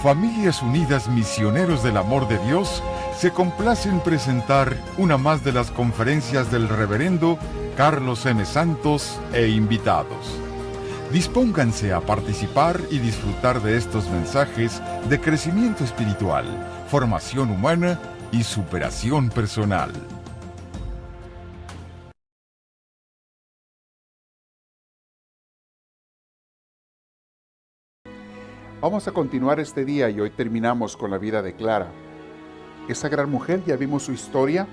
Familias Unidas Misioneros del Amor de Dios se complace en presentar una más de las conferencias del Reverendo Carlos M. Santos e invitados. Dispónganse a participar y disfrutar de estos mensajes de crecimiento espiritual, formación humana y superación personal. Vamos a continuar este día y hoy terminamos con la vida de Clara. Esa gran mujer, ya vimos su historia,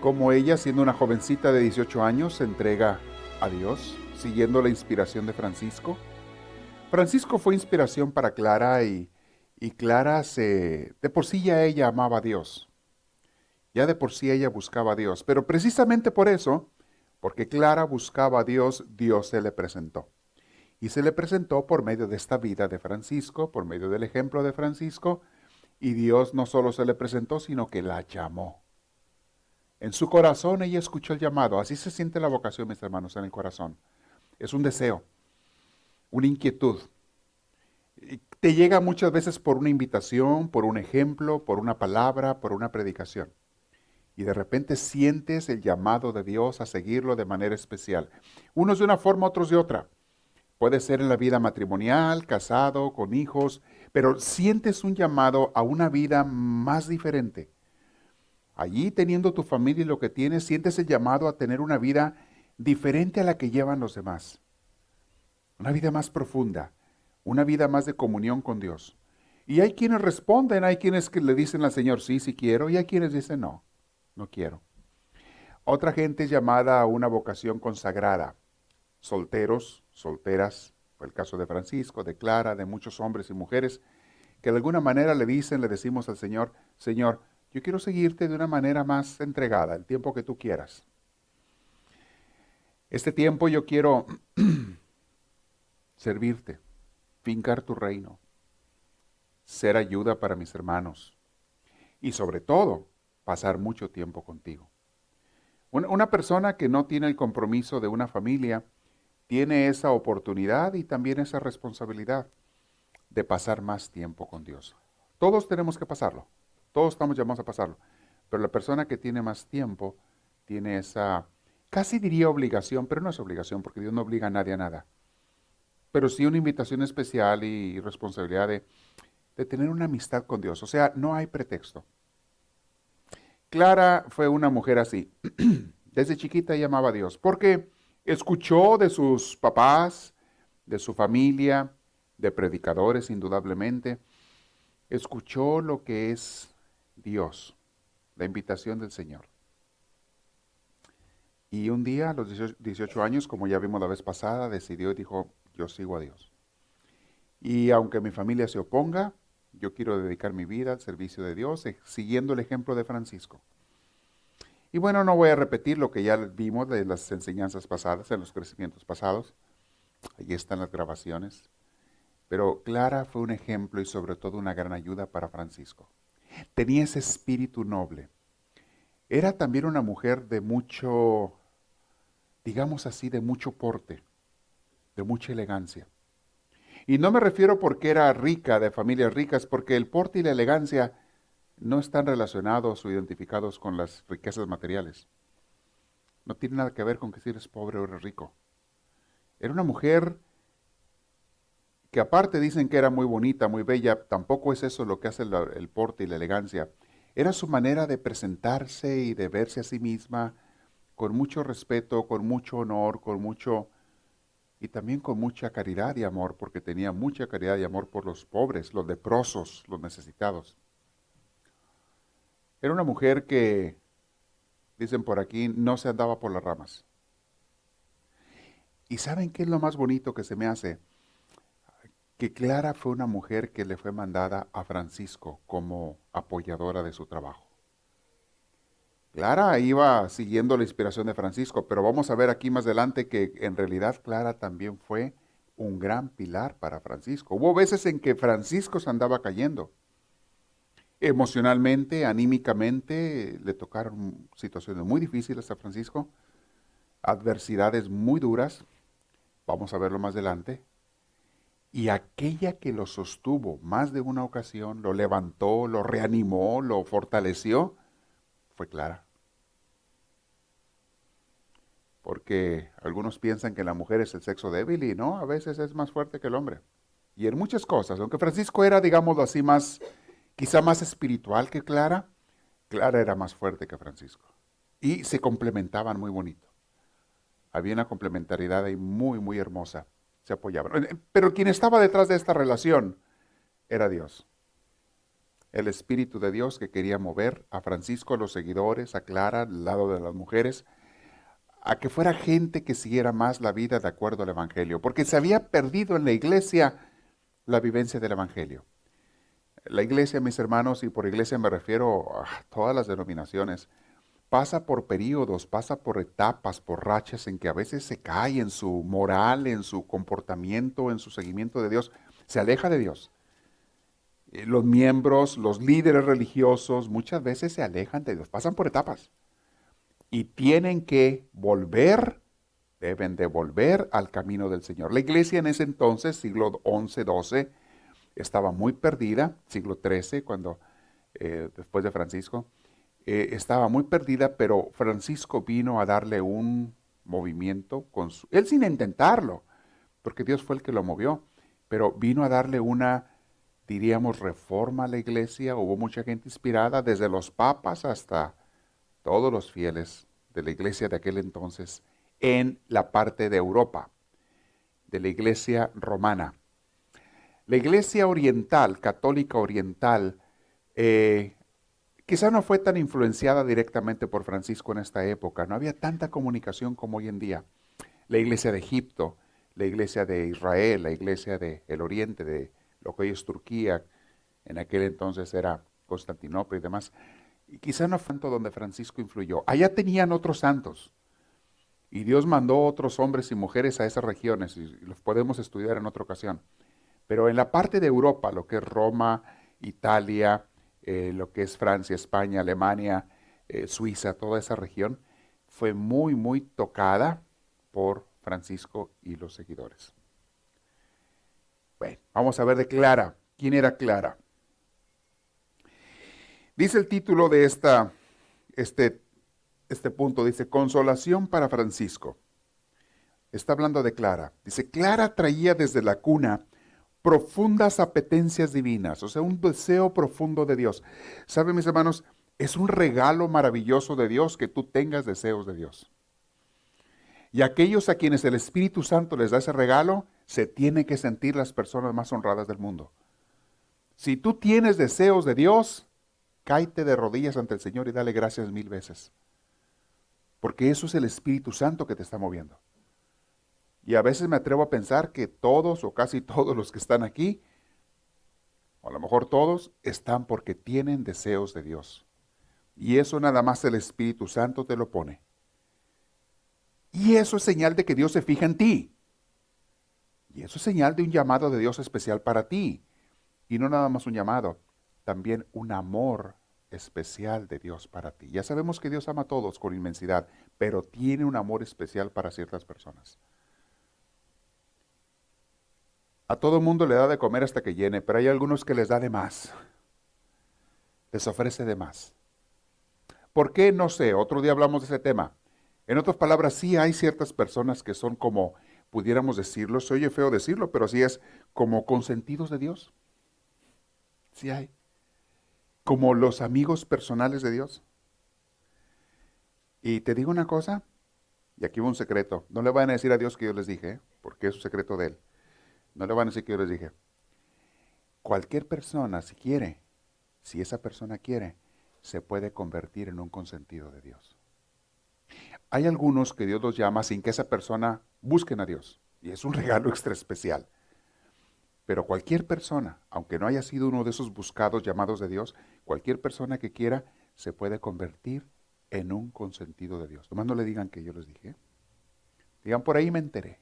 cómo ella, siendo una jovencita de 18 años, se entrega a Dios, siguiendo la inspiración de Francisco. Francisco fue inspiración para Clara y Clara de por sí ya ella amaba a Dios. Ya de por sí ella buscaba a Dios. Pero precisamente por eso, porque Clara buscaba a Dios, Dios se le presentó. Y se le presentó por medio de esta vida de Francisco, por medio del ejemplo de Francisco, y Dios no solo se le presentó, sino que la llamó. En su corazón ella escuchó el llamado. Así se siente la vocación, mis hermanos, en el corazón. Es un deseo, una inquietud. Y te llega muchas veces por una invitación, por un ejemplo, por una palabra, por una predicación. Y de repente sientes el llamado de Dios a seguirlo de manera especial. Unos de una forma, otros de otra. Puede ser en la vida matrimonial, casado, con hijos, pero sientes un llamado a una vida más diferente. Allí, teniendo tu familia y lo que tienes, sientes el llamado a tener una vida diferente a la que llevan los demás. Una vida más profunda, una vida más de comunión con Dios. Y hay quienes responden, hay quienes que le dicen al Señor, sí, sí quiero, y hay quienes dicen, no, no quiero. Otra gente es llamada a una vocación consagrada. Solteros, solteras, fue el caso de Francisco, de Clara, de muchos hombres y mujeres, que de alguna manera le decimos al Señor, Señor, yo quiero seguirte de una manera más entregada, el tiempo que tú quieras. Este tiempo yo quiero servirte, fincar tu reino, ser ayuda para mis hermanos y sobre todo, pasar mucho tiempo contigo. Una persona que no tiene el compromiso de una familia, tiene esa oportunidad y también esa responsabilidad de pasar más tiempo con Dios. Todos tenemos que pasarlo, todos estamos llamados a pasarlo, pero la persona que tiene más tiempo tiene esa, casi diría obligación, pero no es obligación porque Dios no obliga a nadie a nada, pero sí una invitación especial y responsabilidad de tener una amistad con Dios, o sea, no hay pretexto. Clara fue una mujer así, desde chiquita ella amaba a Dios, porque escuchó de sus papás, de su familia, de predicadores indudablemente, escuchó lo que es Dios, la invitación del Señor. Y un día, a los 18 años, como ya vimos la vez pasada, decidió y dijo, yo sigo a Dios. Y aunque mi familia se oponga, yo quiero dedicar mi vida al servicio de Dios, siguiendo el ejemplo de Francisco. Y bueno, no voy a repetir lo que ya vimos de las enseñanzas pasadas, en los crecimientos pasados. Allí están las grabaciones. Pero Clara fue un ejemplo y sobre todo una gran ayuda para Francisco. Tenía ese espíritu noble. Era también una mujer de mucho, digamos así, de mucho porte, de mucha elegancia. Y no me refiero porque era rica, de familias ricas, porque el porte y la elegancia no están relacionados o identificados con las riquezas materiales. No tiene nada que ver con que si eres pobre o eres rico. Era una mujer que aparte dicen que era muy bonita, muy bella, tampoco es eso lo que hace el porte y la elegancia. Era su manera de presentarse y de verse a sí misma con mucho respeto, con mucho honor, y también con mucha caridad y amor, porque tenía mucha caridad y amor por los pobres, los leprosos, los necesitados. Era una mujer que, dicen por aquí, no se andaba por las ramas. ¿Y saben qué es lo más bonito que se me hace? Que Clara fue una mujer que le fue mandada a Francisco como apoyadora de su trabajo. Clara iba siguiendo la inspiración de Francisco, pero vamos a ver aquí más adelante que en realidad Clara también fue un gran pilar para Francisco. Hubo veces en que Francisco se andaba cayendo. Emocionalmente, anímicamente, le tocaron situaciones muy difíciles a Francisco, adversidades muy duras, vamos a verlo más adelante, Y aquella que lo sostuvo más de una ocasión, lo levantó, lo reanimó, lo fortaleció, fue Clara. Porque algunos piensan que la mujer es el sexo débil y no, a veces es más fuerte que el hombre. Y en muchas cosas, aunque Francisco era, digámoslo así, quizá más espiritual que Clara, Clara era más fuerte que Francisco. Y se complementaban muy bonito. Había una complementariedad ahí muy, muy hermosa. Se apoyaban. Pero quien estaba detrás de esta relación era Dios. El Espíritu de Dios que quería mover a Francisco, a los seguidores, a Clara, al lado de las mujeres, a que fuera gente que siguiera más la vida de acuerdo al Evangelio. Porque se había perdido en la iglesia la vivencia del Evangelio. La iglesia, mis hermanos, y por iglesia me refiero a todas las denominaciones, pasa por períodos, pasa por etapas, por rachas en que a veces se cae en su moral, en su comportamiento, en su seguimiento de Dios, se aleja de Dios. Los miembros, los líderes religiosos, muchas veces se alejan de Dios, pasan por etapas y tienen que volver, deben de volver al camino del Señor. La iglesia en ese entonces, siglo XI, XII, estaba muy perdida, siglo XIII, después de Francisco, estaba muy perdida, pero Francisco vino a darle un movimiento, él sin intentarlo, porque Dios fue el que lo movió, pero vino a darle una, diríamos, reforma a la iglesia. Hubo mucha gente inspirada, desde los papas hasta todos los fieles de la iglesia de aquel entonces, en la parte de Europa, de la iglesia romana. La iglesia oriental, católica oriental, quizá no fue tan influenciada directamente por Francisco en esta época, no había tanta comunicación como hoy en día. La iglesia de Egipto, la iglesia de Israel, la iglesia del oriente, de lo que hoy es Turquía, en aquel entonces era Constantinopla y demás, y quizá no fue tanto donde Francisco influyó. Allá tenían otros santos, y Dios mandó otros hombres y mujeres a esas regiones, y los podemos estudiar en otra ocasión. Pero en la parte de Europa, lo que es Roma, Italia, lo que es Francia, España, Alemania, Suiza, toda esa región, fue muy, muy tocada por Francisco y los seguidores. Bueno, vamos a ver de Clara. ¿Quién era Clara? Dice el título de este punto, dice, Consolación para Francisco. Está hablando de Clara. Dice, Clara traía desde la cuna profundas apetencias divinas, o sea, un deseo profundo de Dios. ¿Saben, mis hermanos? Es un regalo maravilloso de Dios que tú tengas deseos de Dios. Y aquellos a quienes el Espíritu Santo les da ese regalo, se tienen que sentir las personas más honradas del mundo. Si tú tienes deseos de Dios, cáete de rodillas ante el Señor y dale gracias 1000 veces. Porque eso es el Espíritu Santo que te está moviendo. Y a veces me atrevo a pensar que todos o casi todos los que están aquí, o a lo mejor todos, están porque tienen deseos de Dios. Y eso nada más el Espíritu Santo te lo pone. Y eso es señal de que Dios se fija en ti. Y eso es señal de un llamado de Dios especial para ti. Y no nada más un llamado, también un amor especial de Dios para ti. Ya sabemos que Dios ama a todos con inmensidad, pero tiene un amor especial para ciertas personas. A todo mundo le da de comer hasta que llene, pero hay algunos que les da de más. Les ofrece de más. ¿Por qué? No sé, otro día hablamos de ese tema. En otras palabras, sí hay ciertas personas que son como, pudiéramos decirlo, se oye feo decirlo, pero así es, como consentidos de Dios. Sí hay. Como los amigos personales de Dios. Y te digo una cosa, y aquí va un secreto. No le van a decir a Dios que yo les dije, porque es un secreto de Él. No le van a decir que yo les dije. Cualquier persona, si quiere, si esa persona quiere, se puede convertir en un consentido de Dios. Hay algunos que Dios los llama sin que esa persona busquen a Dios. Y es un regalo extra especial. Pero cualquier persona, aunque no haya sido uno de esos buscados llamados de Dios, cualquier persona que quiera se puede convertir en un consentido de Dios. Nomás no le digan que yo les dije. Digan, por ahí me enteré.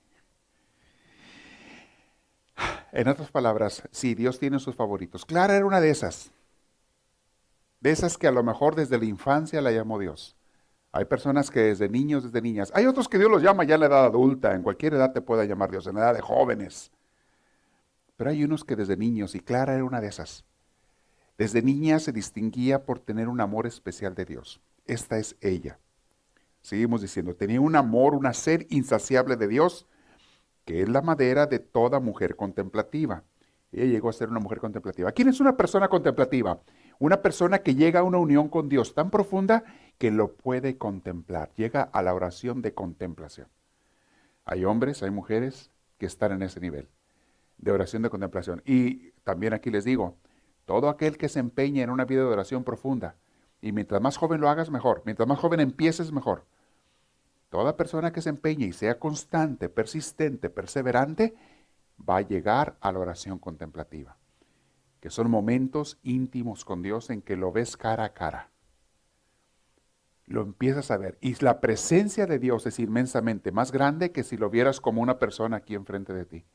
En otras palabras, sí, Dios tiene sus favoritos. Clara era una de esas. De esas que a lo mejor desde la infancia la llamó Dios. Hay personas que desde niños, desde niñas. Hay otros que Dios los llama ya en la edad adulta. En cualquier edad te puede llamar Dios, en la edad de jóvenes. Pero hay unos que desde niños, y Clara era una de esas. Desde niña se distinguía por tener un amor especial de Dios. Esta es ella. Seguimos diciendo, tenía un amor, una sed insaciable de Dios, que es la madera de toda mujer contemplativa. Ella llegó a ser una mujer contemplativa. ¿Quién es una persona contemplativa? Una persona que llega a una unión con Dios tan profunda que lo puede contemplar. Llega a la oración de contemplación. Hay hombres, hay mujeres que están en ese nivel de oración de contemplación. Y también aquí les digo, todo aquel que se empeña en una vida de oración profunda, y mientras más joven lo hagas, mejor. Mientras más joven empieces, mejor. Toda persona que se empeñe y sea constante, persistente, perseverante, va a llegar a la oración contemplativa, que son momentos íntimos con Dios en que lo ves cara a cara. Lo empiezas a ver. Y la presencia de Dios es inmensamente más grande que si lo vieras como una persona aquí enfrente de ti.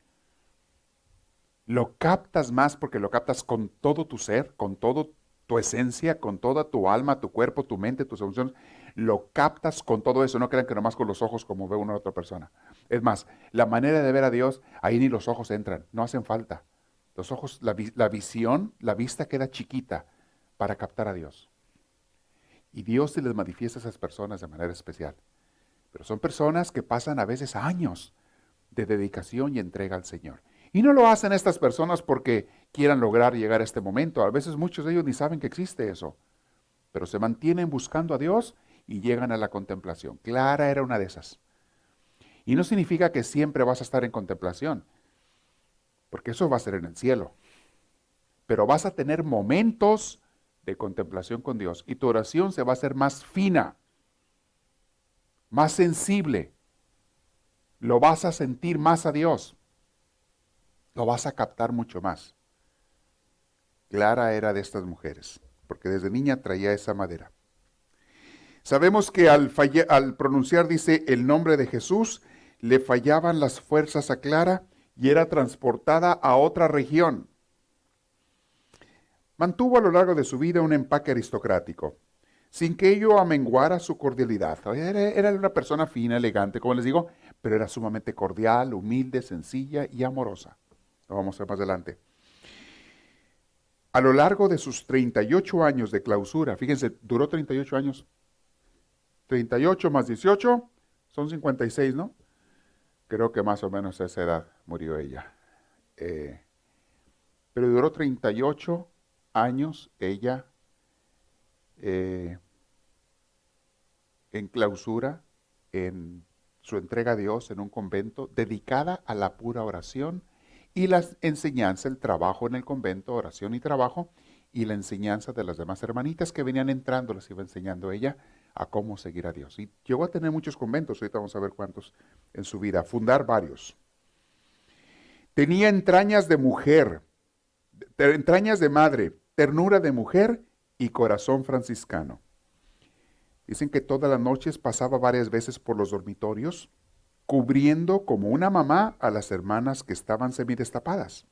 Lo captas más porque lo captas con todo tu ser, con toda tu esencia, con toda tu alma, tu cuerpo, tu mente, tus emociones. Lo captas con todo eso. No crean que nomás con los ojos como ve una otra persona. Es más, la manera de ver a Dios, ahí ni los ojos entran, no hacen falta. Los ojos, la visión, la vista queda chiquita para captar a Dios. Y Dios se les manifiesta a esas personas de manera especial. Pero son personas que pasan a veces años de dedicación y entrega al Señor. Y no lo hacen estas personas porque quieran lograr llegar a este momento. A veces muchos de ellos ni saben que existe eso. Pero se mantienen buscando a Dios y llegan a la contemplación. Clara era una de esas. Y no significa que siempre vas a estar en contemplación, porque eso va a ser en el cielo. Pero vas a tener momentos de contemplación con Dios y tu oración se va a hacer más fina, más sensible. Lo vas a sentir más a Dios. Lo vas a captar mucho más. Clara era de estas mujeres, porque desde niña traía esa madera. Sabemos que al pronunciar, dice, el nombre de Jesús, le fallaban las fuerzas a Clara y era transportada a otra región. Mantuvo a lo largo de su vida un empaque aristocrático, sin que ello amenguara su cordialidad. Era una persona fina, elegante, como les digo, pero era sumamente cordial, humilde, sencilla y amorosa. Lo vamos a ver más adelante. A lo largo de sus 38 años de clausura, fíjense, duró 38 años. 38 más 18 son 56, ¿no? Creo que más o menos a esa edad murió ella. Pero duró 38 años ella en clausura, en su entrega a Dios en un convento, dedicada a la pura oración y la enseñanza, el trabajo en el convento, oración y trabajo, y la enseñanza de las demás hermanitas que venían entrando, les iba enseñando ella a cómo seguir a Dios. Y llegó a tener muchos conventos, ahorita vamos a ver cuántos en su vida, fundar varios. Tenía entrañas de mujer, entrañas de madre, ternura de mujer y corazón franciscano. Dicen que todas las noches pasaba varias veces por los dormitorios, cubriendo como una mamá a las hermanas que estaban semidestapadas.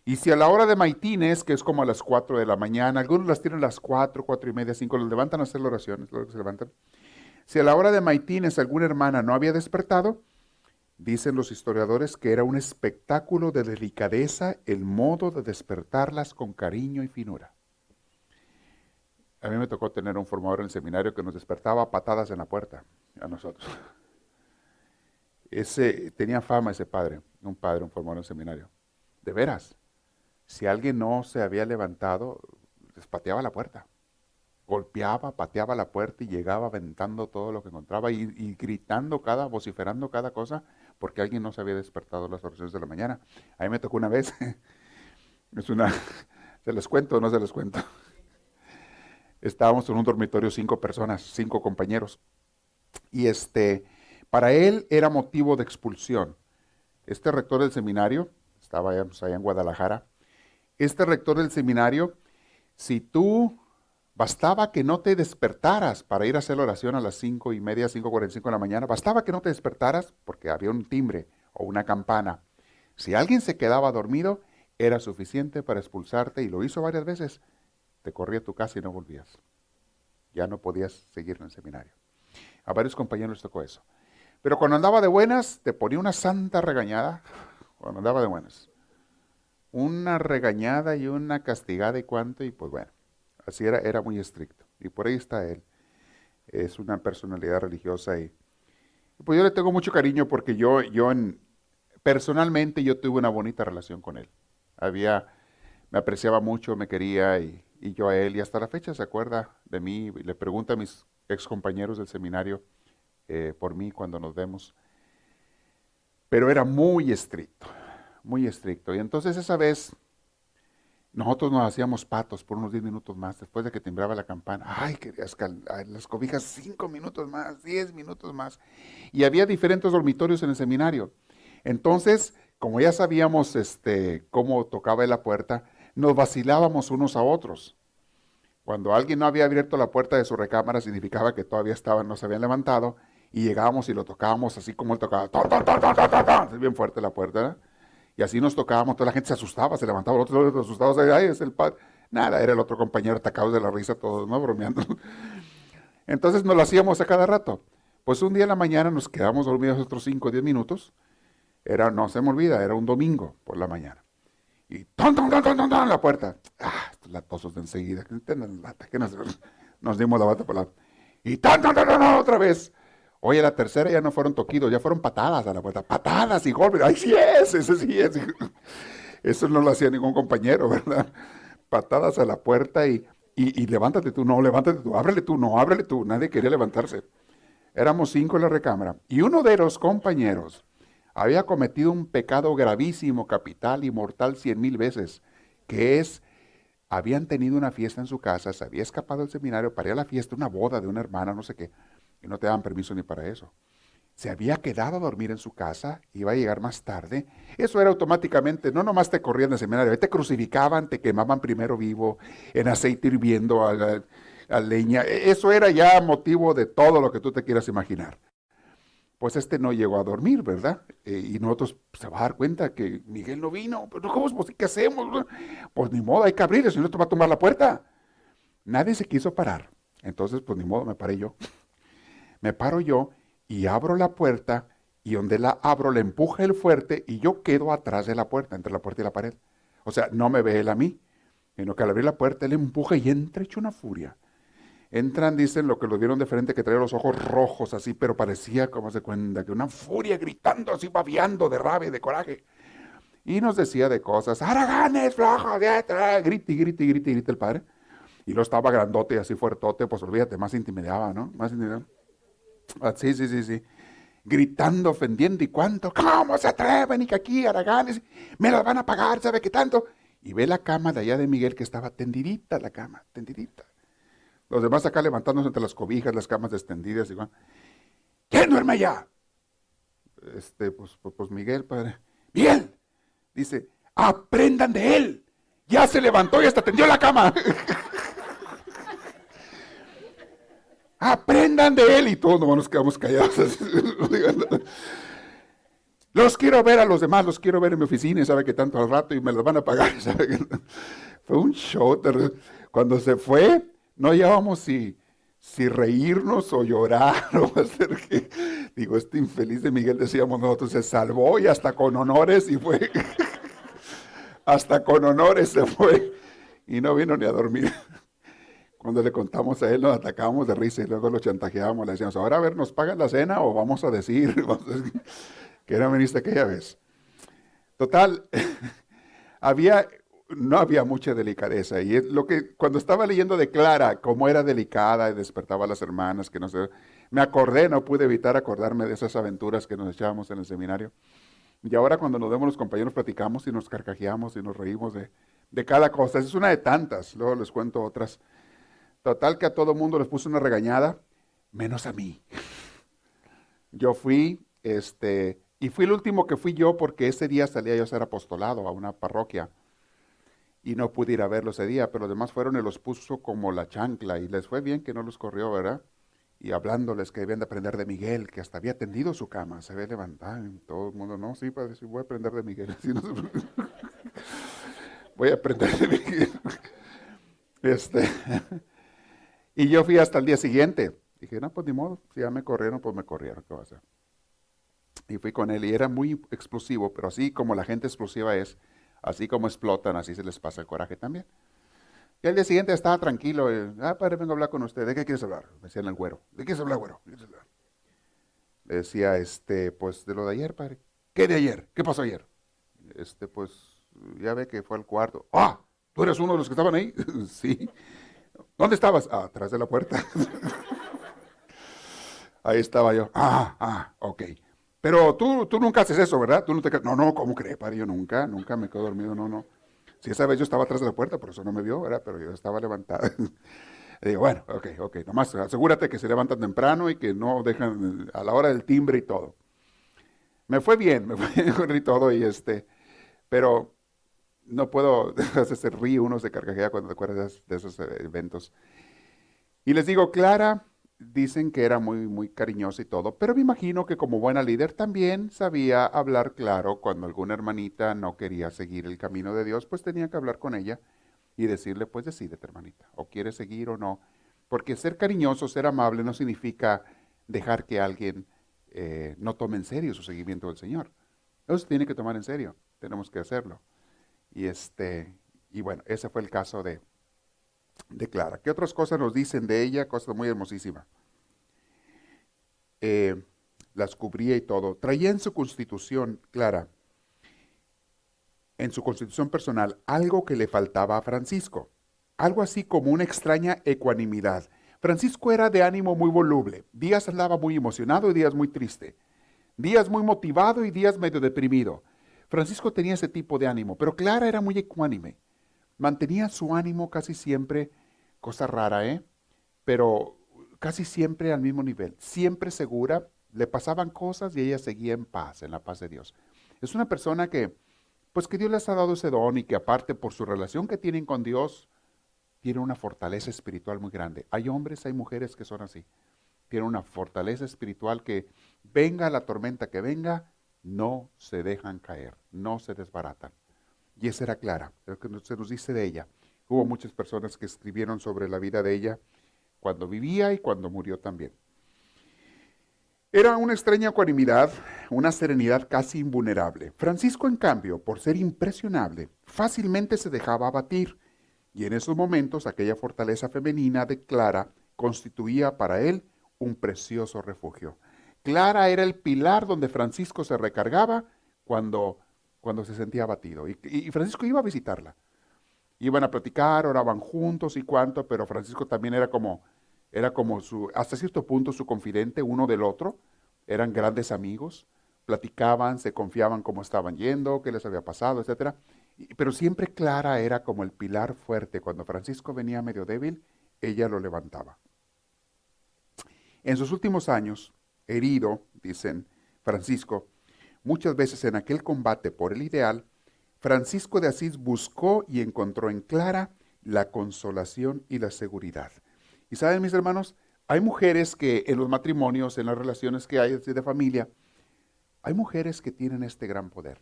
Y si a la hora de maitines, que es como a las 4 de la mañana, algunos las tienen a las 4, 4 y media, 5, los levantan a hacer la oración, es lo que se levantan. Si a la hora de maitines alguna hermana no había despertado, dicen los historiadores que era un espectáculo de delicadeza el modo de despertarlas con cariño y finura. A mí me tocó tener un formador en el seminario que nos despertaba a patadas en la puerta, a nosotros. Tenía fama ese padre, un formador en el seminario. De veras, si alguien no se había levantado, les pateaba la puerta. Golpeaba, pateaba la puerta y llegaba aventando todo lo que encontraba y gritando vociferando cada cosa, porque alguien no se había despertado a las oraciones de la mañana. A mí me tocó una vez, ¿se les cuento o no se les cuento? Estábamos en un dormitorio 5 personas, 5 compañeros, y para él era motivo de expulsión. Este rector del seminario, estaba allá en Guadalajara, este rector del seminario, si tú bastaba que no te despertaras para ir a hacer la oración a las 5:30, 5:45 de la mañana, bastaba que no te despertaras porque había un timbre o una campana. Si alguien se quedaba dormido, era suficiente para expulsarte y lo hizo varias veces. Te corría a tu casa y no volvías. Ya no podías seguir en el seminario. A varios compañeros les tocó eso. Pero cuando andaba de buenas, te ponía una santa regañada. Cuando andaba de buenas. una regañada y una castigada y cuánto, y pues bueno, así era muy estricto. Y por ahí está él. Es una personalidad religiosa y pues yo le tengo mucho cariño porque personalmente yo tuve una bonita relación con él. Me apreciaba mucho, me quería y yo a él y hasta la fecha se acuerda de mí y le pregunta a mis ex compañeros del seminario por mí cuando nos vemos. Pero era muy estricto, muy estricto. Y entonces esa vez nosotros nos hacíamos patos por unos 10 minutos más después de que timbraba la campana. Ay, querías las cobijas 5 minutos más, 10 minutos más. Y había diferentes dormitorios en el seminario. Entonces, como ya sabíamos cómo tocaba él la puerta, nos vacilábamos unos a otros. Cuando alguien no había abierto la puerta de su recámara, significaba que todavía no se habían levantado, y llegábamos y lo tocábamos así como él tocaba. ¡Ton, ton, ton, ton, ton, ton, ton! Es bien fuerte la puerta, ¿verdad? Y así nos tocábamos, toda la gente se asustaba, se levantaba, los otros asustados, ay, es el padre. Nada, era el otro compañero, atacados de la risa todos, ¿no? Bromeando. Entonces nos lo hacíamos a cada rato. Pues un día en la mañana nos quedamos dormidos otros 5 o 10 minutos. No se me olvida, era un domingo por la mañana. Y ¡ton, ton, ton, ton, ton, ton! La puerta. Estos latosos de enseguida. Que nos dimos la bata por la... Y ¡ton, ton, ton, ton! Otra vez. Oye, la tercera ya no fueron toquidos, ya fueron patadas a la puerta. Patadas y golpes. ¡Ay, sí es! Ese sí es. Eso no lo hacía ningún compañero, ¿verdad? Patadas a la puerta y levántate tú, no, levántate tú, ábrele tú. Nadie quería levantarse. Éramos 5 en la recámara. Y uno de los compañeros había cometido un pecado gravísimo, capital y mortal 100,000 veces, que es, habían tenido una fiesta en su casa, se había escapado del seminario para ir a la fiesta, una boda de una hermana, no sé qué, y no te daban permiso ni para eso. Se había quedado a dormir en su casa, iba a llegar más tarde. Eso era automáticamente, no nomás te corrían del seminario, te crucificaban, te quemaban primero vivo, en aceite hirviendo, a leña. Eso era ya motivo de todo lo que tú te quieras imaginar. Pues no llegó a dormir, ¿verdad? Y nosotros se va a dar cuenta que Miguel no vino. Pero ¿cómo? Pues, ¿qué hacemos? Pues ni modo, hay que abrirle, si no te va a tumbar la puerta. Nadie se quiso parar. Entonces, pues ni modo, me paré yo. Me paro yo y abro la puerta, y donde la abro le empuje el fuerte y yo quedo atrás de la puerta, entre la puerta y la pared. O sea, no me ve él a mí, sino que al abrir la puerta él empuje y entra hecho una furia. Entran, dicen, lo que lo vieron de frente, que traía los ojos rojos así, pero parecía, como se cuenta, que una furia gritando así, babeando de rabia y de coraje. Y nos decía de cosas, ¡Araganes, flojos! Grite, grite, grite, grite el padre. Y lo estaba grandote, así fuertote, pues olvídate, más intimidaba, ¿no? Más intimidaba. Sí. Gritando, ofendiendo, y cuánto, ¿cómo se atreven? Y que aquí, Araganes, me las van a pagar, ¿sabe qué tanto? Y ve la cama de allá de Miguel, que estaba tendidita la cama, tendidita. Los demás acá levantándose entre las cobijas, las camas extendidas. Igual. ¿Quién duerme allá? Pues Miguel, padre. Miguel, dice, aprendan de él. Ya se levantó y hasta tendió la cama. Aprendan de él. Y todos nos quedamos callados. Los quiero ver a los demás, los quiero ver en mi oficina, y sabe que tanto al rato y me los van a pagar. ¿Sabe que? Fue un show. Cuando se fue, no hallábamos si reírnos o llorar o hacer que, digo, este infeliz de Miguel, decíamos nosotros, se salvó y hasta con honores y fue, hasta con honores se fue y no vino ni a dormir. Cuando le contamos a él nos atacábamos de risa y luego lo chantajeábamos, le decíamos, ahora a ver, ¿nos pagan la cena o vamos a decir que era ministro aquella vez? Total, no había mucha delicadeza. Y es lo que, cuando estaba leyendo de Clara, cómo era delicada y despertaba a las hermanas, que no sé, me acordé, no pude evitar acordarme de esas aventuras que nos echábamos en el seminario. Y ahora cuando nos vemos los compañeros platicamos y nos carcajeamos y nos reímos de cada cosa. Esa es una de tantas, luego les cuento otras. Total que a todo mundo les puse una regañada, menos a mí. Yo fui, y fui el último que fui yo porque ese día salía yo a hacer apostolado a una parroquia. Y no pude ir a verlo ese día, pero los demás fueron y los puso como la chancla, y les fue bien que no los corrió, ¿verdad? Y hablándoles que debían de aprender de Miguel, que hasta había tendido su cama, se había levantado, y todo el mundo, no, sí, padre, sí, voy a aprender de Miguel. Sí, no voy a aprender de Miguel. Y yo fui hasta el día siguiente. Dije, no, pues ni modo, si ya me corrieron, pues me corrieron, ¿qué va a hacer? Y fui con él, y era muy explosivo, pero así como la gente explosiva es, Así como explotan, así se les pasa el coraje también. Y al día siguiente estaba tranquilo. Padre, vengo a hablar con usted. ¿De qué quieres hablar? Me decían el güero. ¿De qué quieres hablar, güero? ¿De qué quieres hablar? Le decía, pues de lo de ayer, padre. ¿Qué de ayer? ¿Qué pasó ayer? Pues ya ve que fue al cuarto. ¡Ah! ¿Tú eres uno de los que estaban ahí? Sí. ¿Dónde estabas? Atrás de la puerta. Ahí estaba yo. Ok. Pero tú nunca haces eso, ¿verdad? Tú no te... No, ¿cómo cree, padre? Yo nunca me quedo dormido, no. Si esa vez yo estaba atrás de la puerta, por eso no me vio, ¿verdad? Pero yo estaba levantado. Y digo, bueno, ok. Nomás asegúrate que se levantan temprano y que no dejan a la hora del timbre y todo. Me fue bien y todo, pero no puedo, se ríe uno, se carcajea cuando te acuerdas de esos eventos. Y les digo, Clara, dicen que era muy, muy cariñosa y todo, pero me imagino que como buena líder también sabía hablar claro cuando alguna hermanita no quería seguir el camino de Dios, pues tenía que hablar con ella y decirle, pues decídete, hermanita, o quieres seguir o no. Porque ser cariñoso, ser amable no significa dejar que alguien no tome en serio su seguimiento del Señor. Eso se tiene que tomar en serio, tenemos que hacerlo. Y, y bueno, ese fue el caso de Clara. ¿Qué otras cosas nos dicen de ella? Cosas muy hermosísimas. Las cubría y todo. Traía en su constitución, Clara, en su constitución personal, algo que le faltaba a Francisco. Algo así como una extraña ecuanimidad. Francisco era de ánimo muy voluble. Días andaba muy emocionado y días muy triste. Días muy motivado y días medio deprimido. Francisco tenía ese tipo de ánimo, pero Clara era muy ecuánime. Mantenía su ánimo casi siempre, cosa rara, pero casi siempre al mismo nivel. Siempre segura, le pasaban cosas y ella seguía en paz, en la paz de Dios. Es una persona pues que Dios les ha dado ese don y que aparte por su relación que tienen con Dios, tiene una fortaleza espiritual muy grande. Hay hombres, hay mujeres que son así. Tienen una fortaleza espiritual que venga la tormenta que venga, no se dejan caer, no se desbaratan. Y esa era Clara, lo que se nos dice de ella. Hubo muchas personas que escribieron sobre la vida de ella cuando vivía y cuando murió también. Era una extraña ecuanimidad, una serenidad casi invulnerable. Francisco, en cambio, por ser impresionable, fácilmente se dejaba abatir, y en esos momentos aquella fortaleza femenina de Clara constituía para él un precioso refugio. Clara era el pilar donde Francisco se recargaba cuando se sentía abatido. Y Francisco iba a visitarla. Iban a platicar, oraban juntos y cuánto, pero Francisco también era como hasta cierto punto su confidente uno del otro. Eran grandes amigos, platicaban, se confiaban cómo estaban yendo, qué les había pasado, etcétera. Pero siempre Clara era como el pilar fuerte. Cuando Francisco venía medio débil, ella lo levantaba. En sus últimos años, herido, dicen Francisco, muchas veces en aquel combate por el ideal, Francisco de Asís buscó y encontró en Clara la consolación y la seguridad. Y saben, mis hermanos, hay mujeres que en los matrimonios, en las relaciones que hay de familia, hay mujeres que tienen este gran poder.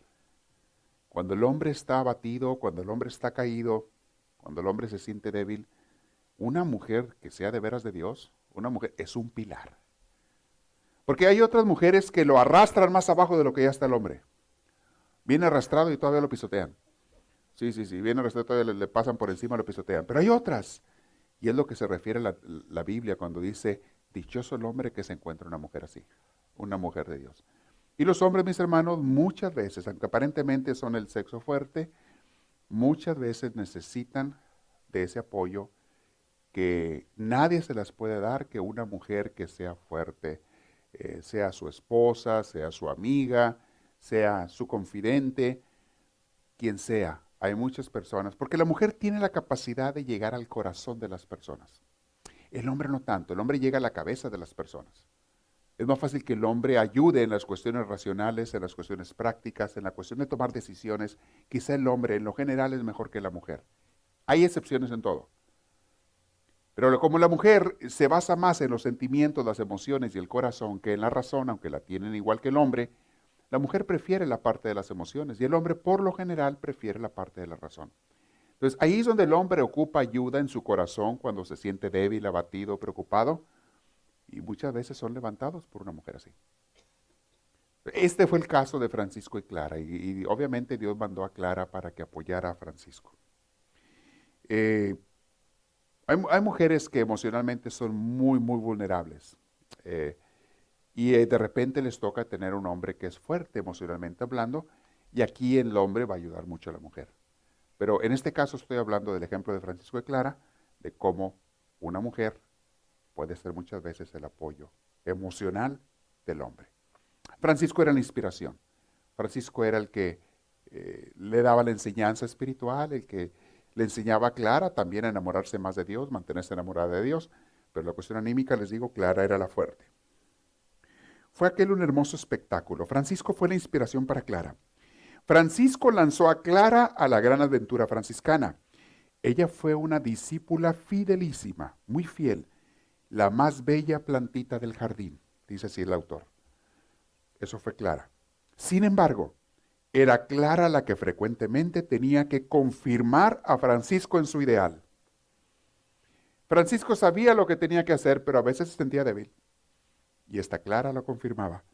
Cuando el hombre está abatido, cuando el hombre está caído, cuando el hombre se siente débil, una mujer que sea de veras de Dios, una mujer es un pilar. Porque hay otras mujeres que lo arrastran más abajo de lo que ya está el hombre. Viene arrastrado y todavía lo pisotean. Sí, viene arrastrado y todavía le pasan por encima y lo pisotean. Pero hay otras. Y es lo que se refiere a la Biblia cuando dice, dichoso el hombre que se encuentra una mujer así, una mujer de Dios. Y los hombres, mis hermanos, muchas veces, aunque aparentemente son el sexo fuerte, muchas veces necesitan de ese apoyo que nadie se las puede dar que una mujer que sea fuerte, sea su esposa, sea su amiga, sea su confidente, quien sea. Hay muchas personas, porque la mujer tiene la capacidad de llegar al corazón de las personas. El hombre no tanto, el hombre llega a la cabeza de las personas. Es más fácil que el hombre ayude en las cuestiones racionales, en las cuestiones prácticas, en la cuestión de tomar decisiones. Quizá el hombre en lo general es mejor que la mujer. Hay excepciones en todo. Pero como la mujer se basa más en los sentimientos, las emociones y el corazón que en la razón, aunque la tienen igual que el hombre, la mujer prefiere la parte de las emociones y el hombre por lo general prefiere la parte de la razón. Entonces ahí es donde el hombre ocupa ayuda en su corazón cuando se siente débil, abatido, preocupado, y muchas veces son levantados por una mujer así. Este fue el caso de Francisco y Clara, y obviamente Dios mandó a Clara para que apoyara a Francisco. Eh, hay mujeres que emocionalmente son muy, muy vulnerables. eh, y de repente les toca tener un hombre que es fuerte emocionalmente hablando, y aquí el hombre va a ayudar mucho a la mujer. Pero en este caso estoy hablando del ejemplo de Francisco de Clara, de cómo una mujer puede ser muchas veces el apoyo emocional del hombre. Francisco era la inspiración. Francisco era el que le daba la enseñanza espiritual, el que le enseñaba a Clara también a enamorarse más de Dios, mantenerse enamorada de Dios. Pero la cuestión anímica, les digo, Clara era la fuerte. Fue aquel un hermoso espectáculo. Francisco fue la inspiración para Clara. Francisco lanzó a Clara a la gran aventura franciscana. Ella fue una discípula fidelísima, muy fiel, la más bella plantita del jardín, dice así el autor. Eso fue Clara. Sin embargo, era Clara la que frecuentemente tenía que confirmar a Francisco en su ideal. Francisco sabía lo que tenía que hacer, pero a veces se sentía débil. Y esta Clara lo confirmaba.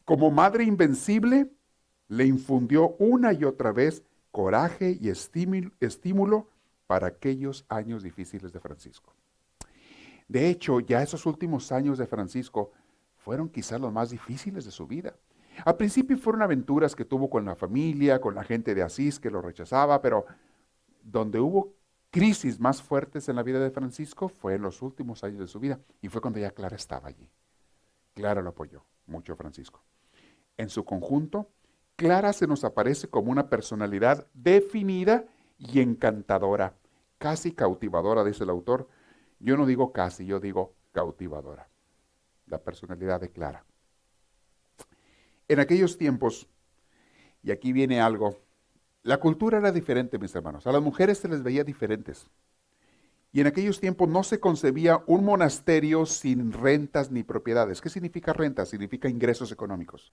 Como madre invencible, le infundió una y otra vez coraje y estímulo para aquellos años difíciles de Francisco. De hecho, ya esos últimos años de Francisco fueron quizás los más difíciles de su vida. Al principio fueron aventuras que tuvo con la familia, con la gente de Asís que lo rechazaba, pero donde hubo crisis más fuertes en la vida de Francisco fue en los últimos años de su vida, y fue cuando ya Clara estaba allí. Clara lo apoyó mucho a Francisco. En su conjunto, Clara se nos aparece como una personalidad definida y encantadora, casi cautivadora, dice el autor. Yo no digo casi, yo digo cautivadora. La personalidad de Clara. En aquellos tiempos, y aquí viene algo, la cultura era diferente, mis hermanos. A las mujeres se les veía diferentes. Y en aquellos tiempos no se concebía un monasterio sin rentas ni propiedades. ¿Qué significa renta? Significa ingresos económicos.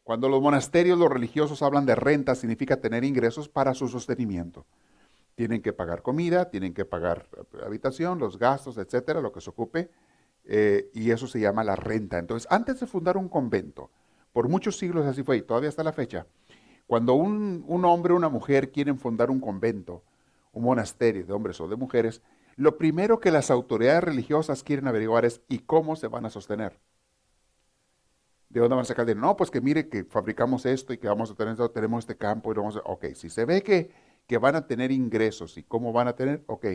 Cuando los monasterios, los religiosos hablan de renta, significa tener ingresos para su sostenimiento. Tienen que pagar comida, tienen que pagar habitación, los gastos, etcétera, lo que se ocupe, y eso se llama la renta. Entonces, antes de fundar un convento, por muchos siglos así fue, y todavía hasta la fecha, cuando un hombre o una mujer quieren fundar un convento, un monasterio de hombres o de mujeres, lo primero que las autoridades religiosas quieren averiguar es ¿y cómo se van a sostener? ¿De dónde van a sacar dinero? No, pues que mire que fabricamos esto y que vamos a tener esto, tenemos este campo y vamos a... Ok, si se ve que van a tener ingresos y cómo van a tener, ok,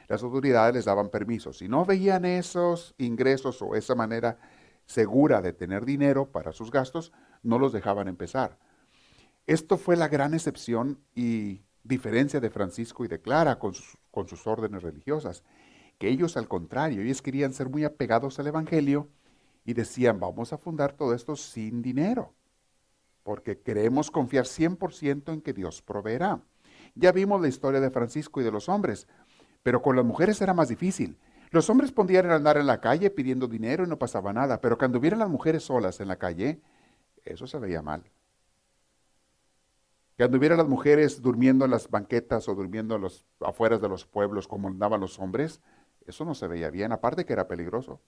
las autoridades les daban permiso. Si no veían esos ingresos o esa manera segura de tener dinero para sus gastos, no los dejaban empezar. Esto fue la gran excepción y diferencia de Francisco y de Clara con sus órdenes religiosas, que ellos al contrario, ellos querían ser muy apegados al Evangelio y decían, vamos a fundar todo esto sin dinero, porque queremos confiar 100% en que Dios proveerá. Ya vimos la historia de Francisco y de los hombres, pero con las mujeres era más difícil. Los hombres podían andar en la calle pidiendo dinero y no pasaba nada, pero cuando vieran las mujeres solas en la calle, eso se veía mal. Que anduvieran las mujeres durmiendo en las banquetas o durmiendo en los afueras de los pueblos como andaban los hombres, eso no se veía bien, aparte que era peligroso.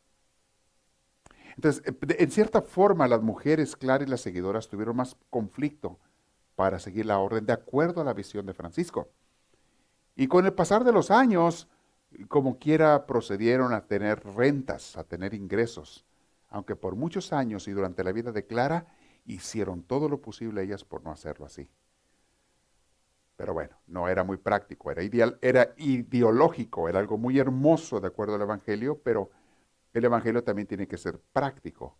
Entonces, en cierta forma, las mujeres, Clara y las seguidoras, tuvieron más conflicto para seguir la orden de acuerdo a la visión de Francisco. Y con el pasar de los años, como quiera, procedieron a tener rentas, a tener ingresos, aunque por muchos años y durante la vida de Clara, hicieron todo lo posible ellas por no hacerlo así. Pero bueno, no era muy práctico, era ideológico, era algo muy hermoso de acuerdo al Evangelio, pero el Evangelio también tiene que ser práctico.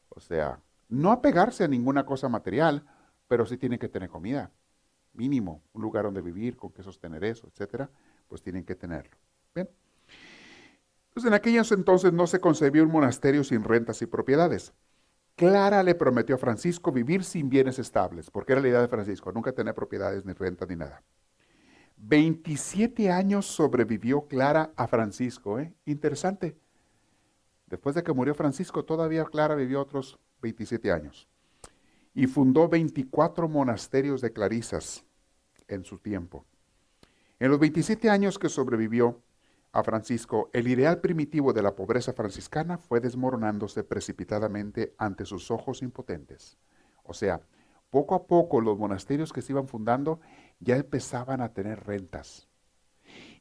O sea, no apegarse a ninguna cosa material, pero sí tiene que tener comida. Mínimo, un lugar donde vivir, con qué sostener eso, etcétera, pues tienen que tenerlo. ¿Bien? Entonces, en aquellos entonces no se concebía un monasterio sin rentas y propiedades. Clara le prometió a Francisco vivir sin bienes estables, porque era la idea de Francisco, nunca tener propiedades, ni renta, ni nada. 27 años sobrevivió Clara a Francisco, ¿eh? Interesante. Después de que murió Francisco, todavía Clara vivió otros 27 años. Y fundó 24 monasterios de clarisas en su tiempo. En los 27 años que sobrevivió, a Francisco, el ideal primitivo de la pobreza franciscana fue desmoronándose precipitadamente ante sus ojos impotentes. O sea, poco a poco los monasterios que se iban fundando ya empezaban a tener rentas.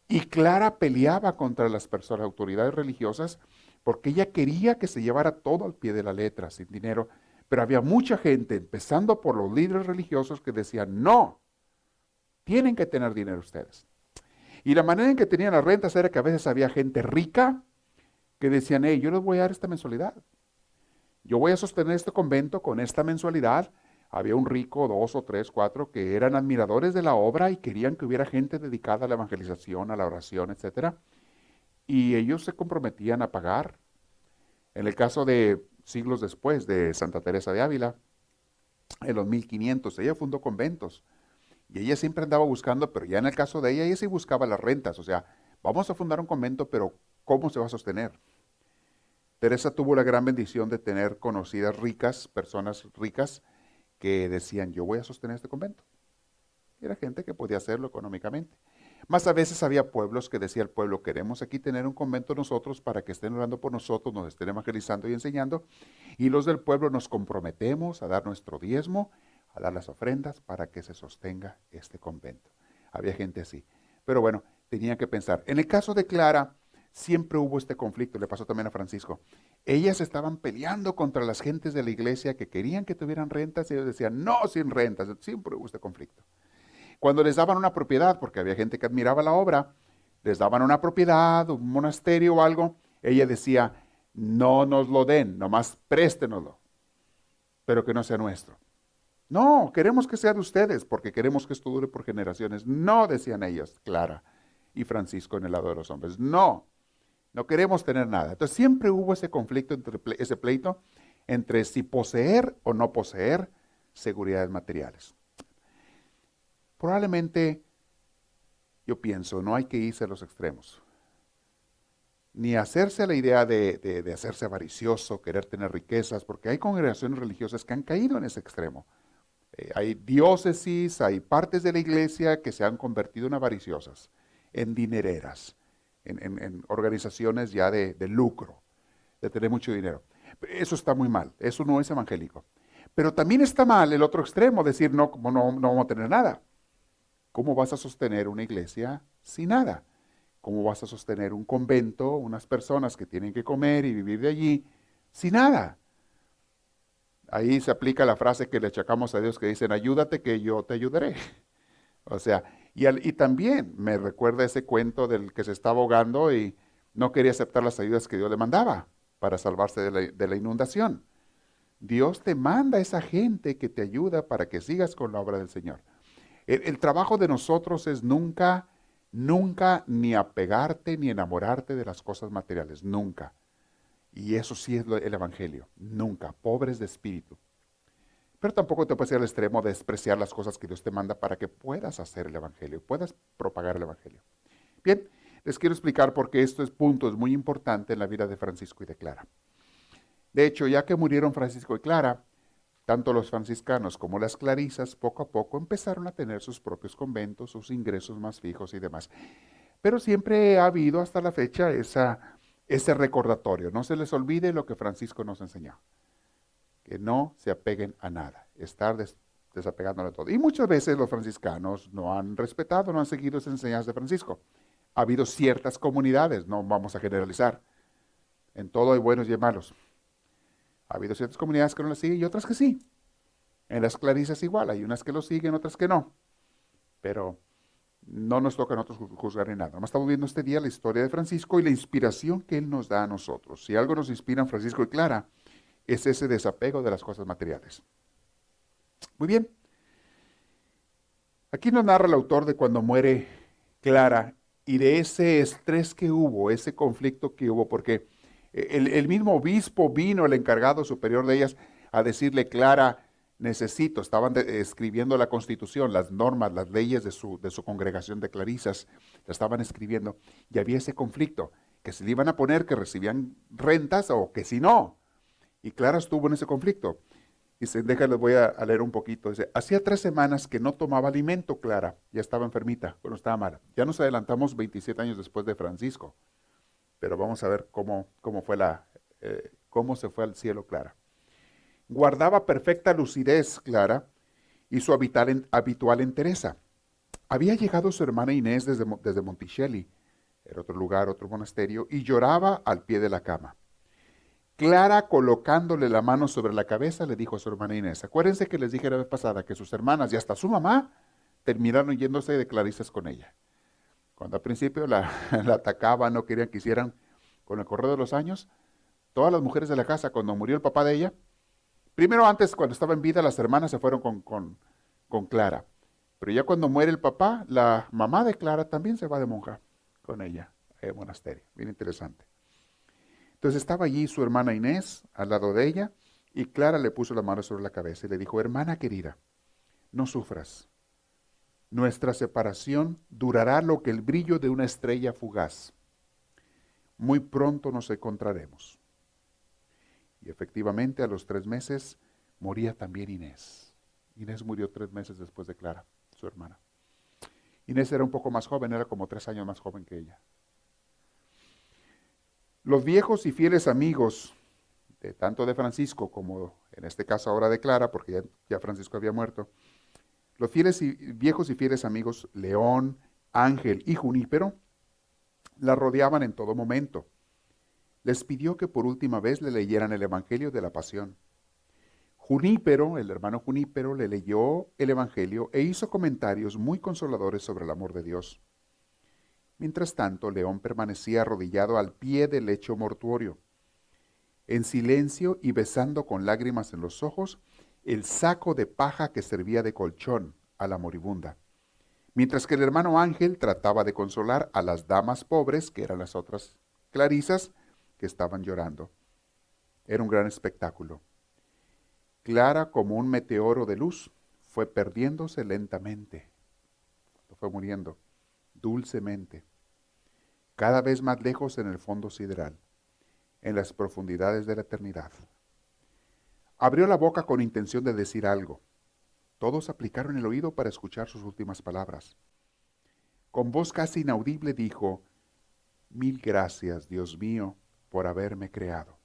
Y Clara peleaba contra las personas, autoridades religiosas, porque ella quería que se llevara todo al pie de la letra, sin dinero. Pero había mucha gente, empezando por los líderes religiosos, que decían, no, tienen que tener dinero ustedes. Y la manera en que tenían las rentas era que a veces había gente rica que decían, hey, yo les voy a dar esta mensualidad. Yo voy a sostener este convento con esta mensualidad. Había un rico, 2 o 3, 4, que eran admiradores de la obra y querían que hubiera gente dedicada a la evangelización, a la oración, etc. Y ellos se comprometían a pagar. En el caso de siglos después de Santa Teresa de Ávila, en los 1500, ella fundó conventos. Y ella siempre andaba buscando, pero ya en el caso de ella sí buscaba las rentas. O sea, vamos a fundar un convento, pero ¿cómo se va a sostener? Teresa tuvo la gran bendición de tener conocidas ricas, personas ricas, que decían, yo voy a sostener este convento. Era gente que podía hacerlo económicamente. Más a veces había pueblos que decía el pueblo, queremos aquí tener un convento nosotros para que estén orando por nosotros, nos estén evangelizando y enseñando. Y los del pueblo nos comprometemos a dar nuestro diezmo, a dar las ofrendas para que se sostenga este convento. Había gente así. Pero bueno, tenían que pensar. En el caso de Clara, siempre hubo este conflicto, le pasó también a Francisco. Ellas estaban peleando contra las gentes de la iglesia que querían que tuvieran rentas y ellos decían, no, sin rentas. Siempre hubo este conflicto. Cuando les daban una propiedad, porque había gente que admiraba la obra, les daban una propiedad, un monasterio o algo, ella decía, no nos lo den, nomás préstenoslo, pero que no sea nuestro. No, queremos que sea de ustedes, porque queremos que esto dure por generaciones. No, decían ellos, Clara y Francisco en el lado de los hombres. No, no queremos tener nada. Entonces siempre hubo ese conflicto, ese pleito, entre si poseer o no poseer seguridades materiales. Probablemente, yo pienso, no hay que irse a los extremos. Ni hacerse la idea de hacerse avaricioso, querer tener riquezas, porque hay congregaciones religiosas que han caído en ese extremo. Hay diócesis, hay partes de la iglesia que se han convertido en avariciosas, en dinereras, en organizaciones ya de lucro, de tener mucho dinero. Eso está muy mal, eso no es evangélico. Pero también está mal el otro extremo, decir no vamos a tener nada. ¿Cómo vas a sostener una iglesia sin nada? ¿Cómo vas a sostener un convento, unas personas que tienen que comer y vivir de allí sin nada? Ahí se aplica la frase que le achacamos a Dios que dicen, ayúdate que yo te ayudaré. O sea, y también me recuerda ese cuento del que se estaba ahogando y no quería aceptar las ayudas que Dios le mandaba para salvarse de la inundación. Dios te manda a esa gente que te ayuda para que sigas con la obra del Señor. El trabajo de nosotros es nunca ni apegarte ni enamorarte de las cosas materiales, nunca. Y eso sí es el evangelio, nunca, pobres de espíritu. Pero tampoco te puedes ir al extremo de despreciar las cosas que Dios te manda para que puedas hacer el evangelio, puedas propagar el evangelio. Bien, les quiero explicar por qué este punto es muy importante en la vida de Francisco y de Clara. De hecho, ya que murieron Francisco y Clara, tanto los franciscanos como las clarisas poco a poco empezaron a tener sus propios conventos, sus ingresos más fijos y demás. Pero siempre ha habido hasta la fecha ese recordatorio. No se les olvide lo que Francisco nos enseñó. Que no se apeguen a nada. Estar desapegándolo de todo. Y muchas veces los franciscanos no han respetado, no han seguido esas enseñanzas de Francisco. Ha habido ciertas comunidades, no vamos a generalizar. En todo hay buenos y malos. Ha habido ciertas comunidades que no las siguen y otras que sí. En las clarisas igual, hay unas que lo siguen, otras que no. Pero no nos toca a nosotros juzgar en nada. Nomás estamos viendo este día la historia de Francisco y la inspiración que él nos da a nosotros. Si algo nos inspira en Francisco y Clara, es ese desapego de las cosas materiales. Muy bien. Aquí nos narra el autor de cuando muere Clara y de ese estrés que hubo, ese conflicto que hubo, porque el mismo obispo vino, el encargado superior de ellas, a decirle, Clara, necesito, estaban escribiendo la constitución, las normas, las leyes de su congregación de clarisas, la estaban escribiendo, y había ese conflicto, que se le iban a poner que recibían rentas o que si no. Y Clara estuvo en ese conflicto. Dice, déjales, voy a leer un poquito. Dice, hacía 3 semanas que no tomaba alimento, Clara. Ya estaba enfermita, bueno, estaba mala. Ya nos adelantamos 27 años después de Francisco. Pero vamos a ver cómo fue cómo se fue al cielo, Clara. Guardaba perfecta lucidez, Clara, y su habitual entereza. Había llegado su hermana Inés desde Monticelli, era otro lugar, otro monasterio, y lloraba al pie de la cama. Clara, colocándole la mano sobre la cabeza, le dijo a su hermana Inés, acuérdense que les dije la vez pasada que sus hermanas y hasta su mamá terminaron yéndose de clarisas con ella. Cuando al principio la atacaban, no querían que hicieran, con el correr de los años, todas las mujeres de la casa, cuando murió el papá de ella, primero antes, cuando estaba en vida, las hermanas se fueron con Clara. Pero ya cuando muere el papá, la mamá de Clara también se va de monja con ella, al monasterio. Bien interesante. Entonces estaba allí su hermana Inés al lado de ella y Clara le puso la mano sobre la cabeza y le dijo, hermana querida, no sufras. Nuestra separación durará lo que el brillo de una estrella fugaz. Muy pronto nos encontraremos. Y efectivamente a los 3 meses moría también Inés. Inés murió 3 meses después de Clara, su hermana. Inés era un poco más joven, era como 3 años más joven que ella. Los viejos y fieles amigos, tanto de Francisco como en este caso ahora de Clara, porque ya Francisco había muerto, los viejos y fieles amigos León, Ángel y Junípero la rodeaban en todo momento. Les pidió que por última vez le leyeran el Evangelio de la Pasión. Junípero, el hermano Junípero, le leyó el Evangelio e hizo comentarios muy consoladores sobre el amor de Dios. Mientras tanto, León permanecía arrodillado al pie del lecho mortuorio, en silencio y besando con lágrimas en los ojos el saco de paja que servía de colchón a la moribunda, mientras que el hermano Ángel trataba de consolar a las damas pobres, que eran las otras clarisas, que estaban llorando. Era un gran espectáculo. Clara, como un meteoro de luz, fue perdiéndose lentamente, fue muriendo dulcemente, cada vez más lejos en el fondo sideral, en las profundidades de la eternidad. Abrió la boca con intención de decir algo. Todos aplicaron el oído para escuchar sus últimas palabras. Con voz casi inaudible dijo, mil gracias, Dios mío, por haberme creado.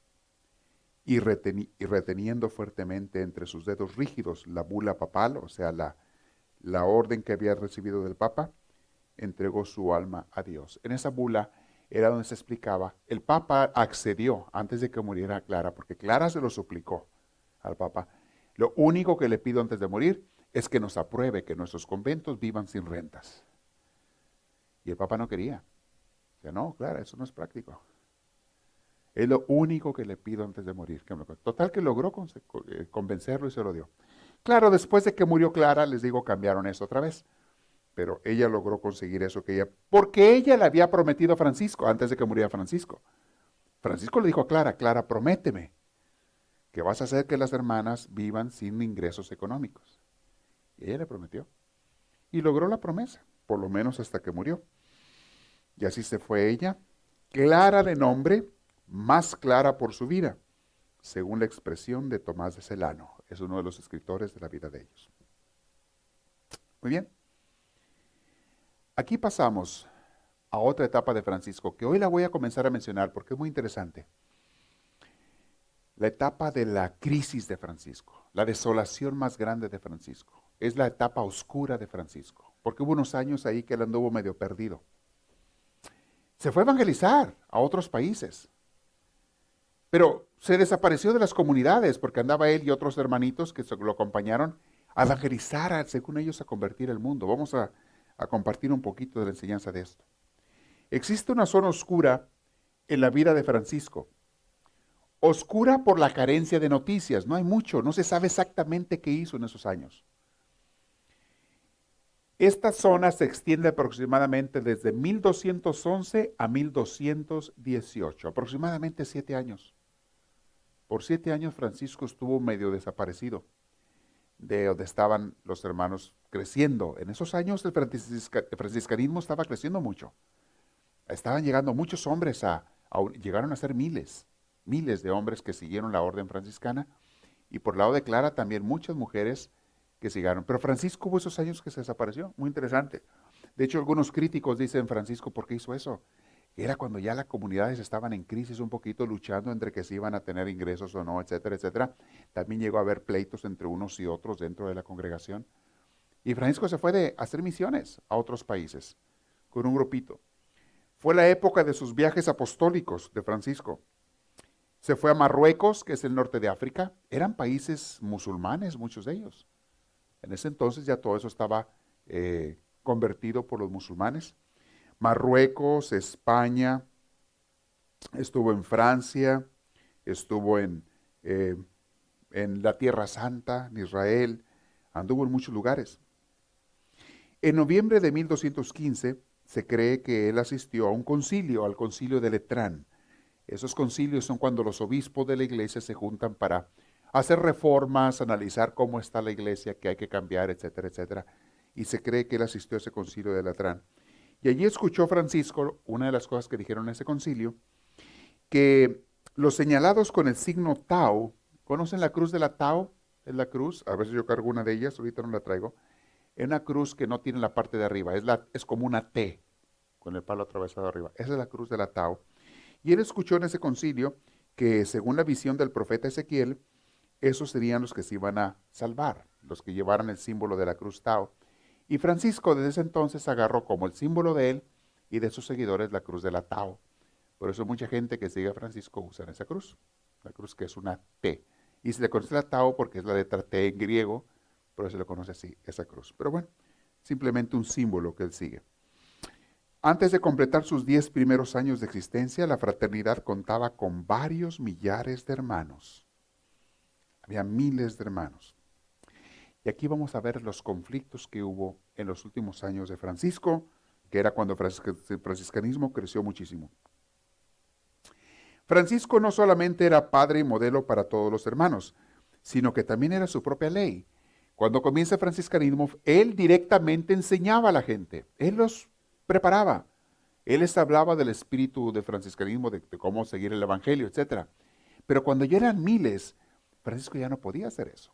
Y reteniendo fuertemente entre sus dedos rígidos la bula papal, o sea, la orden que había recibido del Papa, entregó su alma a Dios. En esa bula era donde se explicaba, el Papa accedió antes de que muriera Clara, porque Clara se lo suplicó al Papa. Lo único que le pido antes de morir es que nos apruebe que nuestros conventos vivan sin rentas. Y el Papa no quería. Dice, no, Clara, eso no es práctico. Es lo único que le pido antes de morir. Total que logró convencerlo y se lo dio. Claro, después de que murió Clara, les digo, cambiaron eso otra vez. Pero ella logró conseguir eso porque ella le había prometido a Francisco antes de que muriera Francisco. Francisco le dijo a Clara, Clara, prométeme que vas a hacer que las hermanas vivan sin ingresos económicos. Y ella le prometió. Y logró la promesa, por lo menos hasta que murió. Y así se fue ella, clara de nombre, más clara por su vida, según la expresión de Tomás de Celano. Es uno de los escritores de la vida de ellos. Muy bien. Aquí pasamos a otra etapa de Francisco, que hoy la voy a comenzar a mencionar porque es muy interesante. La etapa de la crisis de Francisco, la desolación más grande de Francisco. Es la etapa oscura de Francisco, porque hubo unos años ahí que él anduvo medio perdido. Se fue a evangelizar a otros países, pero se desapareció de las comunidades porque andaba él y otros hermanitos que lo acompañaron a evangelizar, según ellos, a convertir el mundo. Vamos a compartir un poquito de la enseñanza de esto. Existe una zona oscura en la vida de Francisco. Oscura por la carencia de noticias. No hay mucho, no se sabe exactamente qué hizo en esos años. Esta zona se extiende aproximadamente desde 1211 a 1218, aproximadamente 7 años. Por 7 años Francisco estuvo medio desaparecido de donde estaban los hermanos creciendo. En esos años el franciscanismo estaba creciendo mucho. Estaban llegando muchos hombres, llegaron a ser miles de hombres que siguieron la orden franciscana Y por el lado de Clara también muchas mujeres que sigaron. Pero Francisco hubo esos años que se desapareció, muy interesante. De hecho, algunos críticos dicen, Francisco, ¿por qué hizo eso? Era cuando ya las comunidades estaban en crisis un poquito, luchando entre que si iban a tener ingresos o no, etcétera, etcétera. También llegó a haber pleitos entre unos y otros dentro de la congregación. Y Francisco se fue de hacer misiones a otros países con un grupito. Fue la época de sus viajes apostólicos de Francisco. Se fue a Marruecos, que es el norte de África. Eran países musulmanes, muchos de ellos. En ese entonces ya todo eso estaba convertido por los musulmanes. Marruecos, España, estuvo en Francia, estuvo en la Tierra Santa, en Israel, anduvo en muchos lugares. En noviembre de 1215 se cree que él asistió a un concilio, al concilio de Letrán. Esos concilios son cuando los obispos de la iglesia se juntan para hacer reformas, analizar cómo está la iglesia, qué hay que cambiar, etcétera, etcétera. Y se cree que él asistió a ese concilio de Letrán. Y allí escuchó Francisco, una de las cosas que dijeron en ese concilio, que los señalados con el signo Tau, ¿conocen la cruz de la Tau? Es la cruz, a ver si yo cargo una de ellas, ahorita no la traigo. Es una cruz que no tiene la parte de arriba, es como una T, con el palo atravesado arriba. Esa es la cruz de la Tau. Y él escuchó en ese concilio que según la visión del profeta Ezequiel, esos serían los que se iban a salvar, los que llevaran el símbolo de la cruz Tau. Y Francisco desde ese entonces agarró como el símbolo de él y de sus seguidores la cruz de la Tau. Por eso mucha gente que sigue a Francisco usa esa cruz, la cruz que es una T. Y se le conoce la Tau porque es la letra T en griego, por eso se le conoce así, esa cruz. Pero bueno, simplemente un símbolo que él sigue. Antes de completar sus 10 primeros años de existencia, la fraternidad contaba con varios millares de hermanos. Había miles de hermanos. Y aquí vamos a ver los conflictos que hubo en los últimos años de Francisco, que era cuando el franciscanismo creció muchísimo. Francisco no solamente era padre y modelo para todos los hermanos, sino que también era su propia ley. Cuando comienza el franciscanismo, él directamente enseñaba a la gente, él los preparaba. Él les hablaba del espíritu del franciscanismo, de cómo seguir el evangelio, etc. Pero cuando ya eran miles, Francisco ya no podía hacer eso.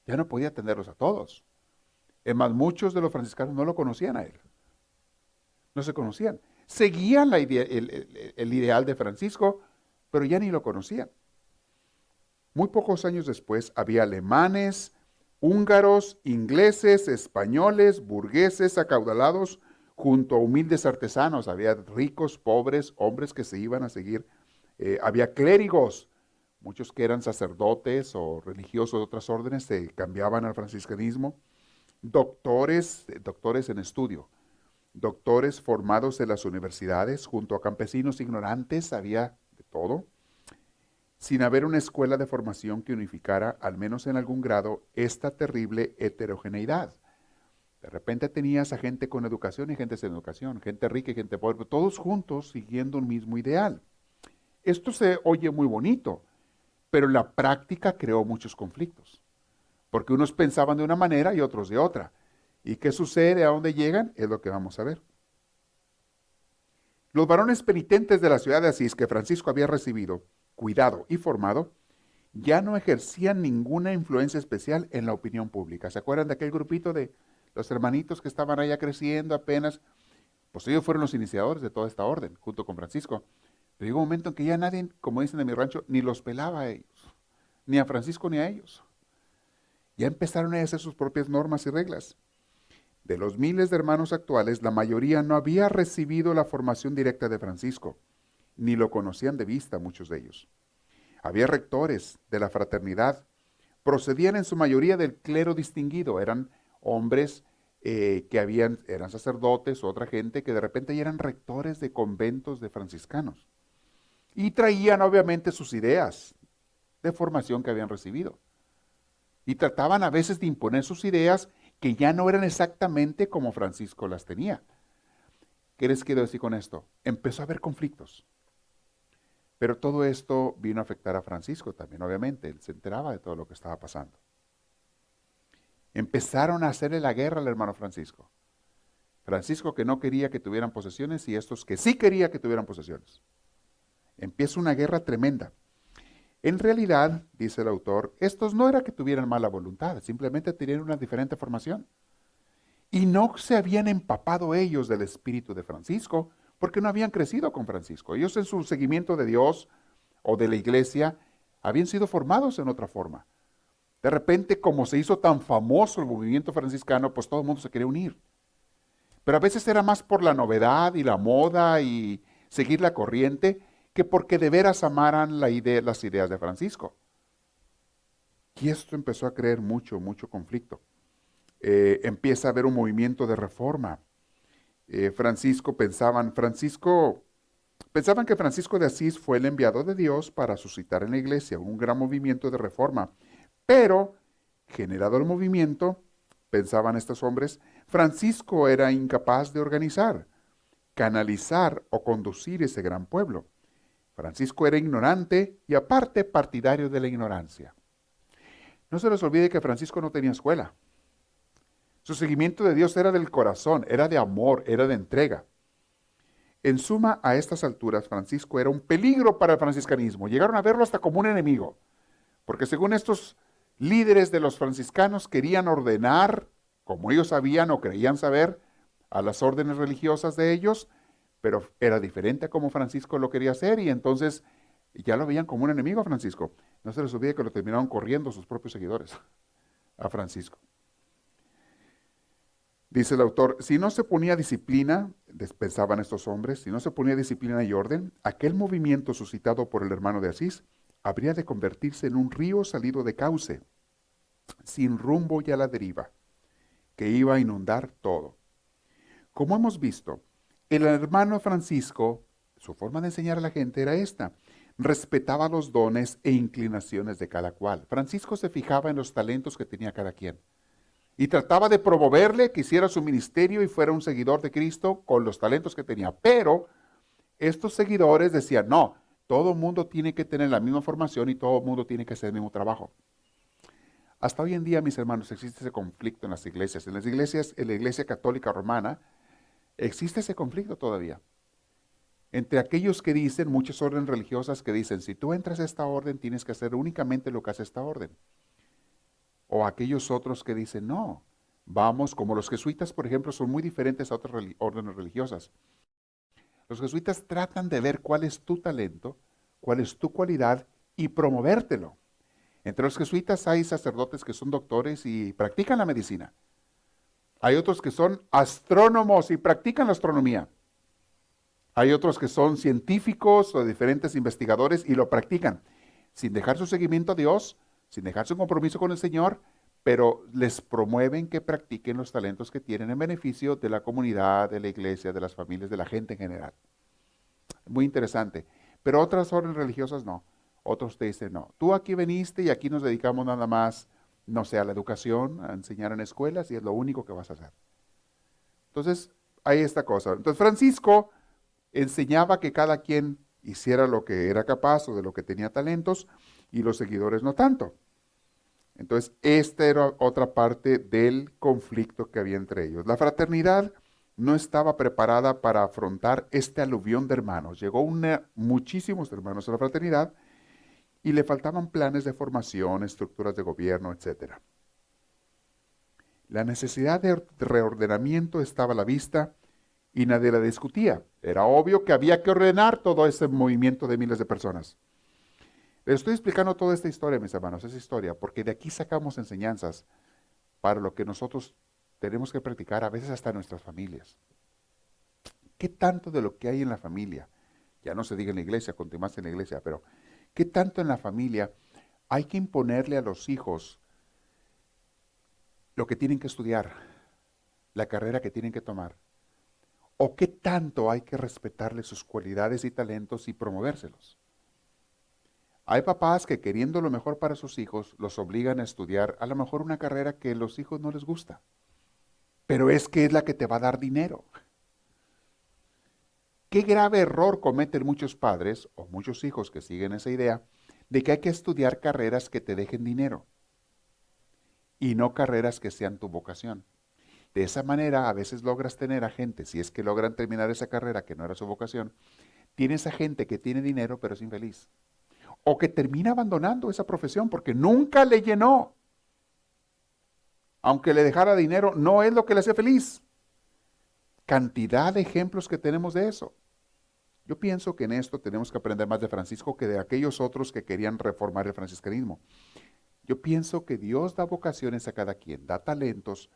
Ya no podía atenderlos a todos. Es más, muchos de los franciscanos no lo conocían a él. No se conocían. Seguían el ideal de Francisco, pero ya ni lo conocían. Muy pocos años después había alemanes, húngaros, ingleses, españoles, burgueses, acaudalados, junto a humildes artesanos. Había ricos, pobres, hombres que se iban a seguir. Había clérigos, muchos que eran sacerdotes o religiosos de otras órdenes se cambiaban al franciscanismo. Doctores en estudio, doctores formados en las universidades, junto a campesinos ignorantes, había de todo, sin haber una escuela de formación que unificara, al menos en algún grado, esta terrible heterogeneidad. De repente tenías a gente con educación y gente sin educación, gente rica y gente pobre, todos juntos siguiendo un mismo ideal. Esto se oye muy bonito, pero en la práctica creó muchos conflictos, porque unos pensaban de una manera y otros de otra. ¿Y qué sucede? ¿A dónde llegan? Es lo que vamos a ver. Los varones penitentes de la ciudad de Asís que Francisco había recibido, cuidado y formado, ya no ejercían ninguna influencia especial en la opinión pública. ¿Se acuerdan de aquel grupito de los hermanitos que estaban allá creciendo apenas? Pues ellos fueron los iniciadores de toda esta orden, junto con Francisco. Pero llegó un momento en que ya nadie, como dicen en mi rancho, ni los pelaba a ellos, ni a Francisco ni a ellos. Ya empezaron a hacer sus propias normas y reglas. De los miles de hermanos actuales, la mayoría no había recibido la formación directa de Francisco, ni lo conocían de vista muchos de ellos. Había rectores de la fraternidad, procedían en su mayoría del clero distinguido, eran hombres eran sacerdotes o otra gente que de repente ya eran rectores de conventos de franciscanos. Y traían obviamente sus ideas de formación que habían recibido. Y trataban a veces de imponer sus ideas que ya no eran exactamente como Francisco las tenía. ¿Qué les quiero decir con esto? Empezó a haber conflictos. Pero todo esto vino a afectar a Francisco también, obviamente. Él se enteraba de todo lo que estaba pasando. Empezaron a hacerle la guerra al hermano Francisco. Francisco que no quería que tuvieran posesiones y estos que sí quería que tuvieran posesiones. Empieza una guerra tremenda. En realidad, dice el autor, estos no era que tuvieran mala voluntad, simplemente tenían una diferente formación. Y no se habían empapado ellos del espíritu de Francisco, porque no habían crecido con Francisco. Ellos en su seguimiento de Dios o de la iglesia habían sido formados en otra forma. De repente, como se hizo tan famoso el movimiento franciscano, pues todo el mundo se quería unir. Pero a veces era más por la novedad y la moda y seguir la corriente que porque de veras amaran las ideas de Francisco. Y esto empezó a crear mucho conflicto. Empieza a haber un movimiento de reforma. Pensaban que Francisco de Asís fue el enviado de Dios para suscitar en la iglesia un gran movimiento de reforma. Pero, generado el movimiento, pensaban estos hombres, Francisco era incapaz de organizar, canalizar o conducir ese gran pueblo. Francisco era ignorante y aparte partidario de la ignorancia. No se les olvide que Francisco no tenía escuela. Su seguimiento de Dios era del corazón, era de amor, era de entrega. En suma, a estas alturas, Francisco era un peligro para el franciscanismo. Llegaron a verlo hasta como un enemigo, porque según estos líderes de los franciscanos querían ordenar, como ellos sabían o creían saber, a las órdenes religiosas de ellos, pero era diferente a como Francisco lo quería hacer y entonces ya lo veían como un enemigo a Francisco. No se les olvide que lo terminaron corriendo sus propios seguidores a Francisco. Dice el autor, si no se ponía disciplina, pensaban estos hombres, si no se ponía disciplina y orden, aquel movimiento suscitado por el hermano de Asís habría de convertirse en un río salido de cauce, sin rumbo y a la deriva, que iba a inundar todo. Como hemos visto, el hermano Francisco, su forma de enseñar a la gente era esta, respetaba los dones e inclinaciones de cada cual. Francisco se fijaba en los talentos que tenía cada quien y trataba de promoverle que hiciera su ministerio y fuera un seguidor de Cristo con los talentos que tenía. Pero estos seguidores decían, no, todo el mundo tiene que tener la misma formación y todo el mundo tiene que hacer el mismo trabajo. Hasta hoy en día, mis hermanos, existe ese conflicto en las iglesias. En las iglesias, en la iglesia católica romana, existe ese conflicto todavía. Entre aquellos que dicen, muchas órdenes religiosas que dicen, si tú entras a esta orden, tienes que hacer únicamente lo que hace esta orden. O aquellos otros que dicen, no, vamos, como los jesuitas, por ejemplo, son muy diferentes a otras órdenes religiosas. Los jesuitas tratan de ver cuál es tu talento, cuál es tu cualidad y promovértelo. Entre los jesuitas hay sacerdotes que son doctores y practican la medicina. Hay otros que son astrónomos y practican la astronomía. Hay otros que son científicos o diferentes investigadores y lo practican, sin dejar su seguimiento a Dios, sin dejar su compromiso con el Señor, pero les promueven que practiquen los talentos que tienen en beneficio de la comunidad, de la iglesia, de las familias, de la gente en general. Muy interesante. Pero otras órdenes religiosas no. Otros te dicen, no, tú aquí veniste y aquí nos dedicamos nada más, no sé, a la educación, a enseñar en escuelas y es lo único que vas a hacer. Entonces, hay esta cosa. Entonces, Francisco enseñaba que cada quien hiciera lo que era capaz o de lo que tenía talentos y los seguidores no tanto. Entonces, esta era otra parte del conflicto que había entre ellos. La fraternidad no estaba preparada para afrontar este aluvión de hermanos. Llegó muchísimos hermanos a la fraternidad y le faltaban planes de formación, estructuras de gobierno, etc. La necesidad de reordenamiento estaba a la vista y nadie la discutía. Era obvio que había que ordenar todo ese movimiento de miles de personas. Les estoy explicando toda esta historia, mis hermanos, esa historia, porque de aquí sacamos enseñanzas para lo que nosotros tenemos que practicar, a veces hasta en nuestras familias. ¿Qué tanto de lo que hay en la familia, ya no se diga en la iglesia, continuaste en la iglesia, pero qué tanto en la familia hay que imponerle a los hijos lo que tienen que estudiar, la carrera que tienen que tomar? ¿O qué tanto hay que respetarle sus cualidades y talentos y promovérselos? Hay papás que queriendo lo mejor para sus hijos, los obligan a estudiar a lo mejor una carrera que a los hijos no les gusta, pero es que es la que te va a dar dinero. Qué grave error cometen muchos padres o muchos hijos que siguen esa idea de que hay que estudiar carreras que te dejen dinero y no carreras que sean tu vocación. De esa manera a veces logras tener a gente, si es que logran terminar esa carrera que no era su vocación, tienes a gente que tiene dinero pero es infeliz. o que termina abandonando esa profesión porque nunca le llenó. Aunque le dejara dinero, no es lo que le hacía feliz. Cantidad de ejemplos que tenemos de eso. Yo pienso que en esto tenemos que aprender más de Francisco que de aquellos otros que querían reformar el franciscanismo. Yo pienso que Dios da vocaciones a cada quien, da talentos,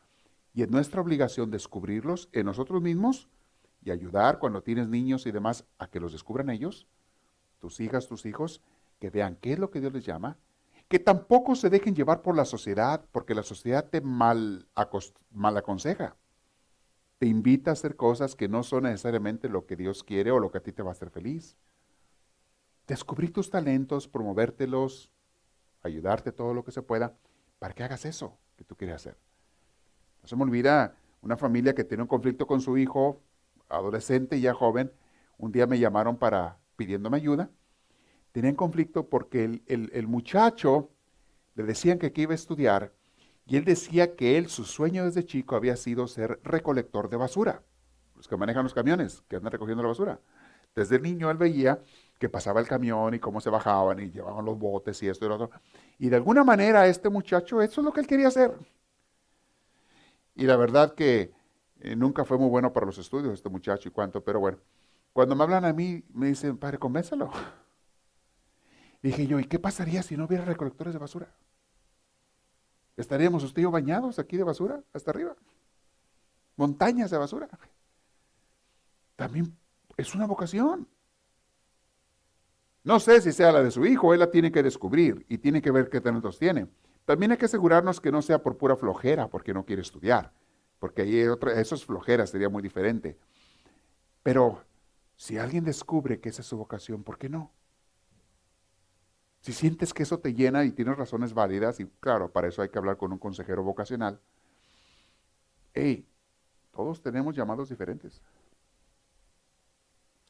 y es nuestra obligación descubrirlos en nosotros mismos y ayudar cuando tienes niños y demás a que los descubran ellos, tus hijas, tus hijos, que vean qué es lo que Dios les llama, que tampoco se dejen llevar por la sociedad, porque la sociedad te mal aconseja. Te invita a hacer cosas que no son necesariamente lo que Dios quiere o lo que a ti te va a hacer feliz. Descubrir tus talentos, promovértelos, ayudarte todo lo que se pueda, para que hagas eso que tú quieres hacer. No se me olvida una familia que tiene un conflicto con su hijo, adolescente y ya joven. Un día me llamaron pidiéndome ayuda. Tenían conflicto porque el muchacho le decían que iba a estudiar y él decía que su sueño desde chico había sido ser recolector de basura. Los que manejan los camiones, que andan recogiendo la basura. Desde niño él veía que pasaba el camión y cómo se bajaban y llevaban los botes y esto y lo otro. Y de alguna manera este muchacho, eso es lo que él quería hacer. Y la verdad que nunca fue muy bueno para los estudios este muchacho y cuánto, pero bueno. Cuando me hablan a mí, me dicen, padre, convéncelo. Dije yo, ¿y qué pasaría si no hubiera recolectores de basura? ¿Estaríamos usted y yo bañados aquí de basura hasta arriba? Montañas de basura. También es una vocación. No sé si sea la de su hijo, él la tiene que descubrir y tiene que ver qué talentos tiene. También hay que asegurarnos que no sea por pura flojera, porque no quiere estudiar, porque ahí eso es flojera, sería muy diferente. Pero si alguien descubre que esa es su vocación, ¿por qué no? Si sientes que eso te llena y tienes razones válidas, y claro, para eso hay que hablar con un consejero vocacional, hey, todos tenemos llamados diferentes.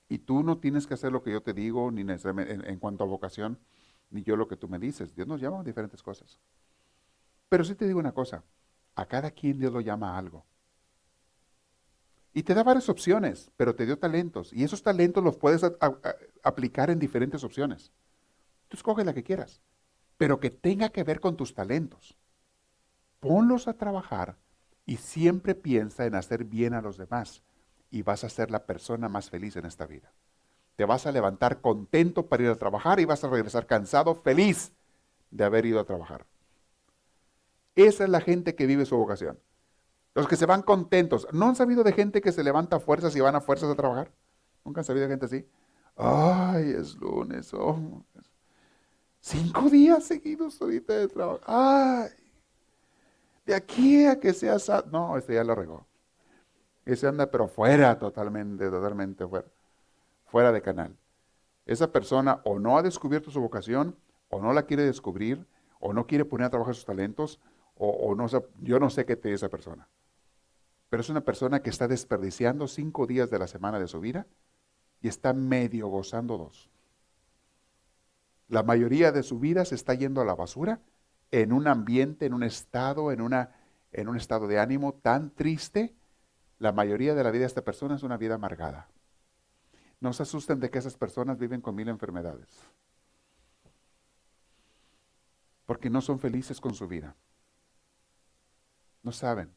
Y tú no tienes que hacer lo que yo te digo, ni necesariamente en cuanto a vocación, ni yo lo que tú me dices. Dios nos llama a diferentes cosas. Pero sí te digo una cosa, a cada quien Dios lo llama a algo. Y te da varias opciones, pero te dio talentos. Y esos talentos los puedes aplicar en diferentes opciones. Tú escoge la que quieras, pero que tenga que ver con tus talentos. Ponlos a trabajar y siempre piensa en hacer bien a los demás. Y vas a ser la persona más feliz en esta vida. Te vas a levantar contento para ir a trabajar y vas a regresar cansado, feliz de haber ido a trabajar. Esa es la gente que vive su vocación. Los que se van contentos. ¿No han sabido de gente que se levanta a fuerzas y van a fuerzas a trabajar? ¿Nunca han sabido de gente así? Ay, es lunes. 5 días seguidos ahorita de trabajo. Ay, de aquí a que sea no, este ya lo regó. Ese anda pero fuera, totalmente fuera. Fuera de canal. Esa persona o no ha descubierto su vocación, o no la quiere descubrir, o no quiere poner a trabajar sus talentos, o no sé, yo no sé qué te dice esa persona. Pero es una persona que está desperdiciando 5 días de la semana de su vida y está medio gozando 2. La mayoría de su vida se está yendo a la basura en un ambiente, en un estado, en un estado de ánimo tan triste. La mayoría de la vida de esta persona es una vida amargada. No se asusten de que esas personas viven con 1000 enfermedades. Porque no son felices con su vida. No saben.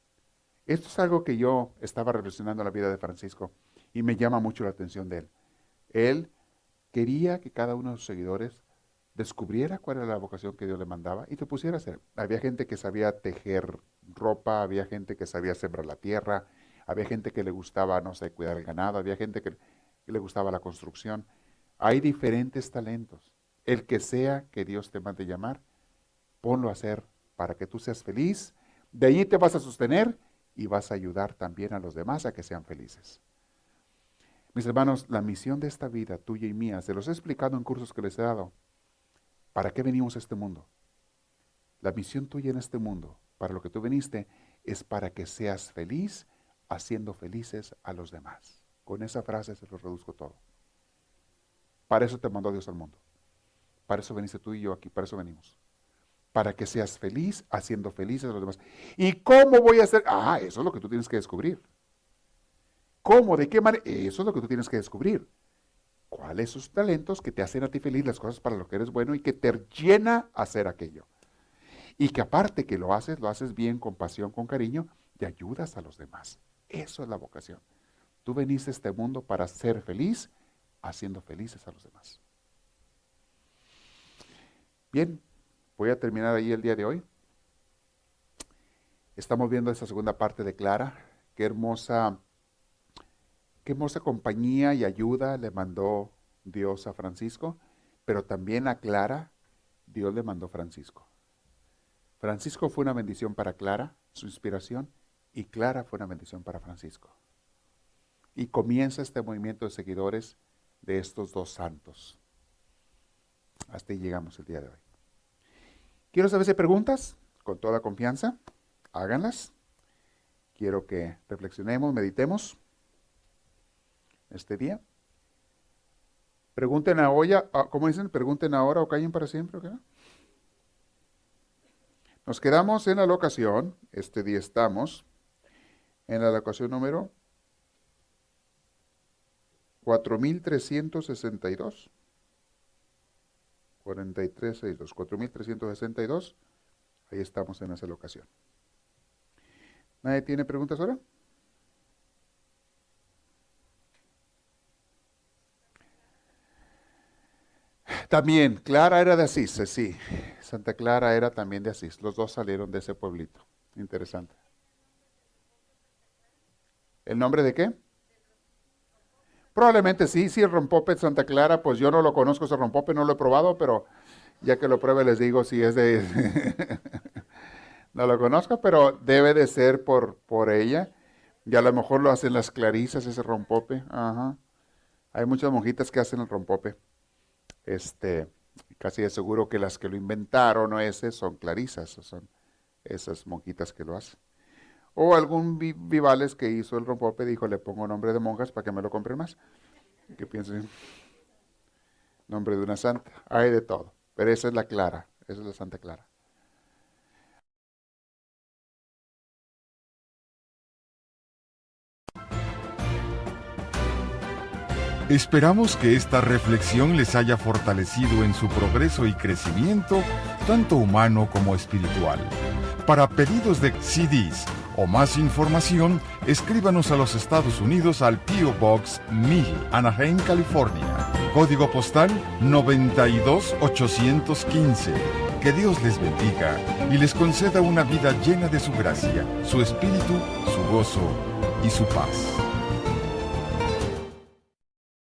Esto es algo que yo estaba reflexionando en la vida de Francisco y me llama mucho la atención de él. Él quería que cada uno de sus seguidores descubriera cuál era la vocación que Dios le mandaba y te pusiera a hacer. Había gente que sabía tejer ropa, había gente que sabía sembrar la tierra, había gente que le gustaba, no sé, cuidar el ganado, había gente que le gustaba la construcción. Hay diferentes talentos. El que sea que Dios te mande llamar, ponlo a hacer para que tú seas feliz. De ahí te vas a sostener y vas a ayudar también a los demás a que sean felices. Mis hermanos, la misión de esta vida, tuya y mía, se los he explicado en cursos que les he dado. ¿Para qué venimos a este mundo? La misión tuya en este mundo, para lo que tú viniste, es para que seas feliz haciendo felices a los demás. Con esa frase se lo reduzco todo. Para eso te mandó Dios al mundo. Para eso veniste tú y yo aquí, para eso venimos. Para que seas feliz haciendo felices a los demás. ¿Y cómo voy a hacer? Eso es lo que tú tienes que descubrir. ¿Cómo? ¿De qué manera? Eso es lo que tú tienes que descubrir. cuáles sus talentos que te hacen a ti feliz, las cosas para lo que eres bueno y que te llena hacer aquello. Y que aparte que lo haces bien, con pasión, con cariño, y ayudas a los demás. Eso es la vocación. Tú veniste a este mundo para ser feliz, haciendo felices a los demás. Bien, voy a terminar ahí el día de hoy. Estamos viendo esa segunda parte de Clara. Qué hermosa compañía y ayuda le mandó Dios a Francisco, pero también a Clara Dios le mandó Francisco. Francisco fue una bendición para Clara, su inspiración, y Clara fue una bendición para Francisco. Y comienza este movimiento de seguidores de estos dos santos. Hasta ahí llegamos el día de hoy. Quiero saber si hay preguntas, con toda confianza, háganlas. Quiero que reflexionemos, meditemos este día. Pregunten ahora, ¿cómo dicen? Pregunten ahora o callen para siempre, ¿ok? Nos quedamos en la locación, este día estamos en la locación número 4362. 4362, 4362. Ahí estamos en esa locación. ¿Nadie tiene preguntas ahora? También, Clara era de Asís, sí. Santa Clara era también de Asís. Los dos salieron de ese pueblito. Interesante. ¿El nombre de qué? Probablemente sí, el rompope de Santa Clara, pues yo no lo conozco ese rompope, no lo he probado, pero ya que lo pruebe les digo si es de... No lo conozco, pero debe de ser por ella. Y a lo mejor lo hacen las clarisas, ese rompope. Ajá. Hay muchas monjitas que hacen el rompope. Casi de seguro que las que lo inventaron o ese son clarisas, son esas monjitas que lo hacen. O algún Vivales que hizo el rompope dijo, le pongo nombre de monjas para que me lo compren más. Que piensen, nombre de una santa. Hay de todo, pero esa es la Clara, esa es la Santa Clara. Esperamos que esta reflexión les haya fortalecido en su progreso y crecimiento, tanto humano como espiritual. Para pedidos de CDs o más información, escríbanos a los Estados Unidos al P.O. Box 1000, Anaheim, California. Código postal 92815. Que Dios les bendiga y les conceda una vida llena de su gracia, su espíritu, su gozo y su paz.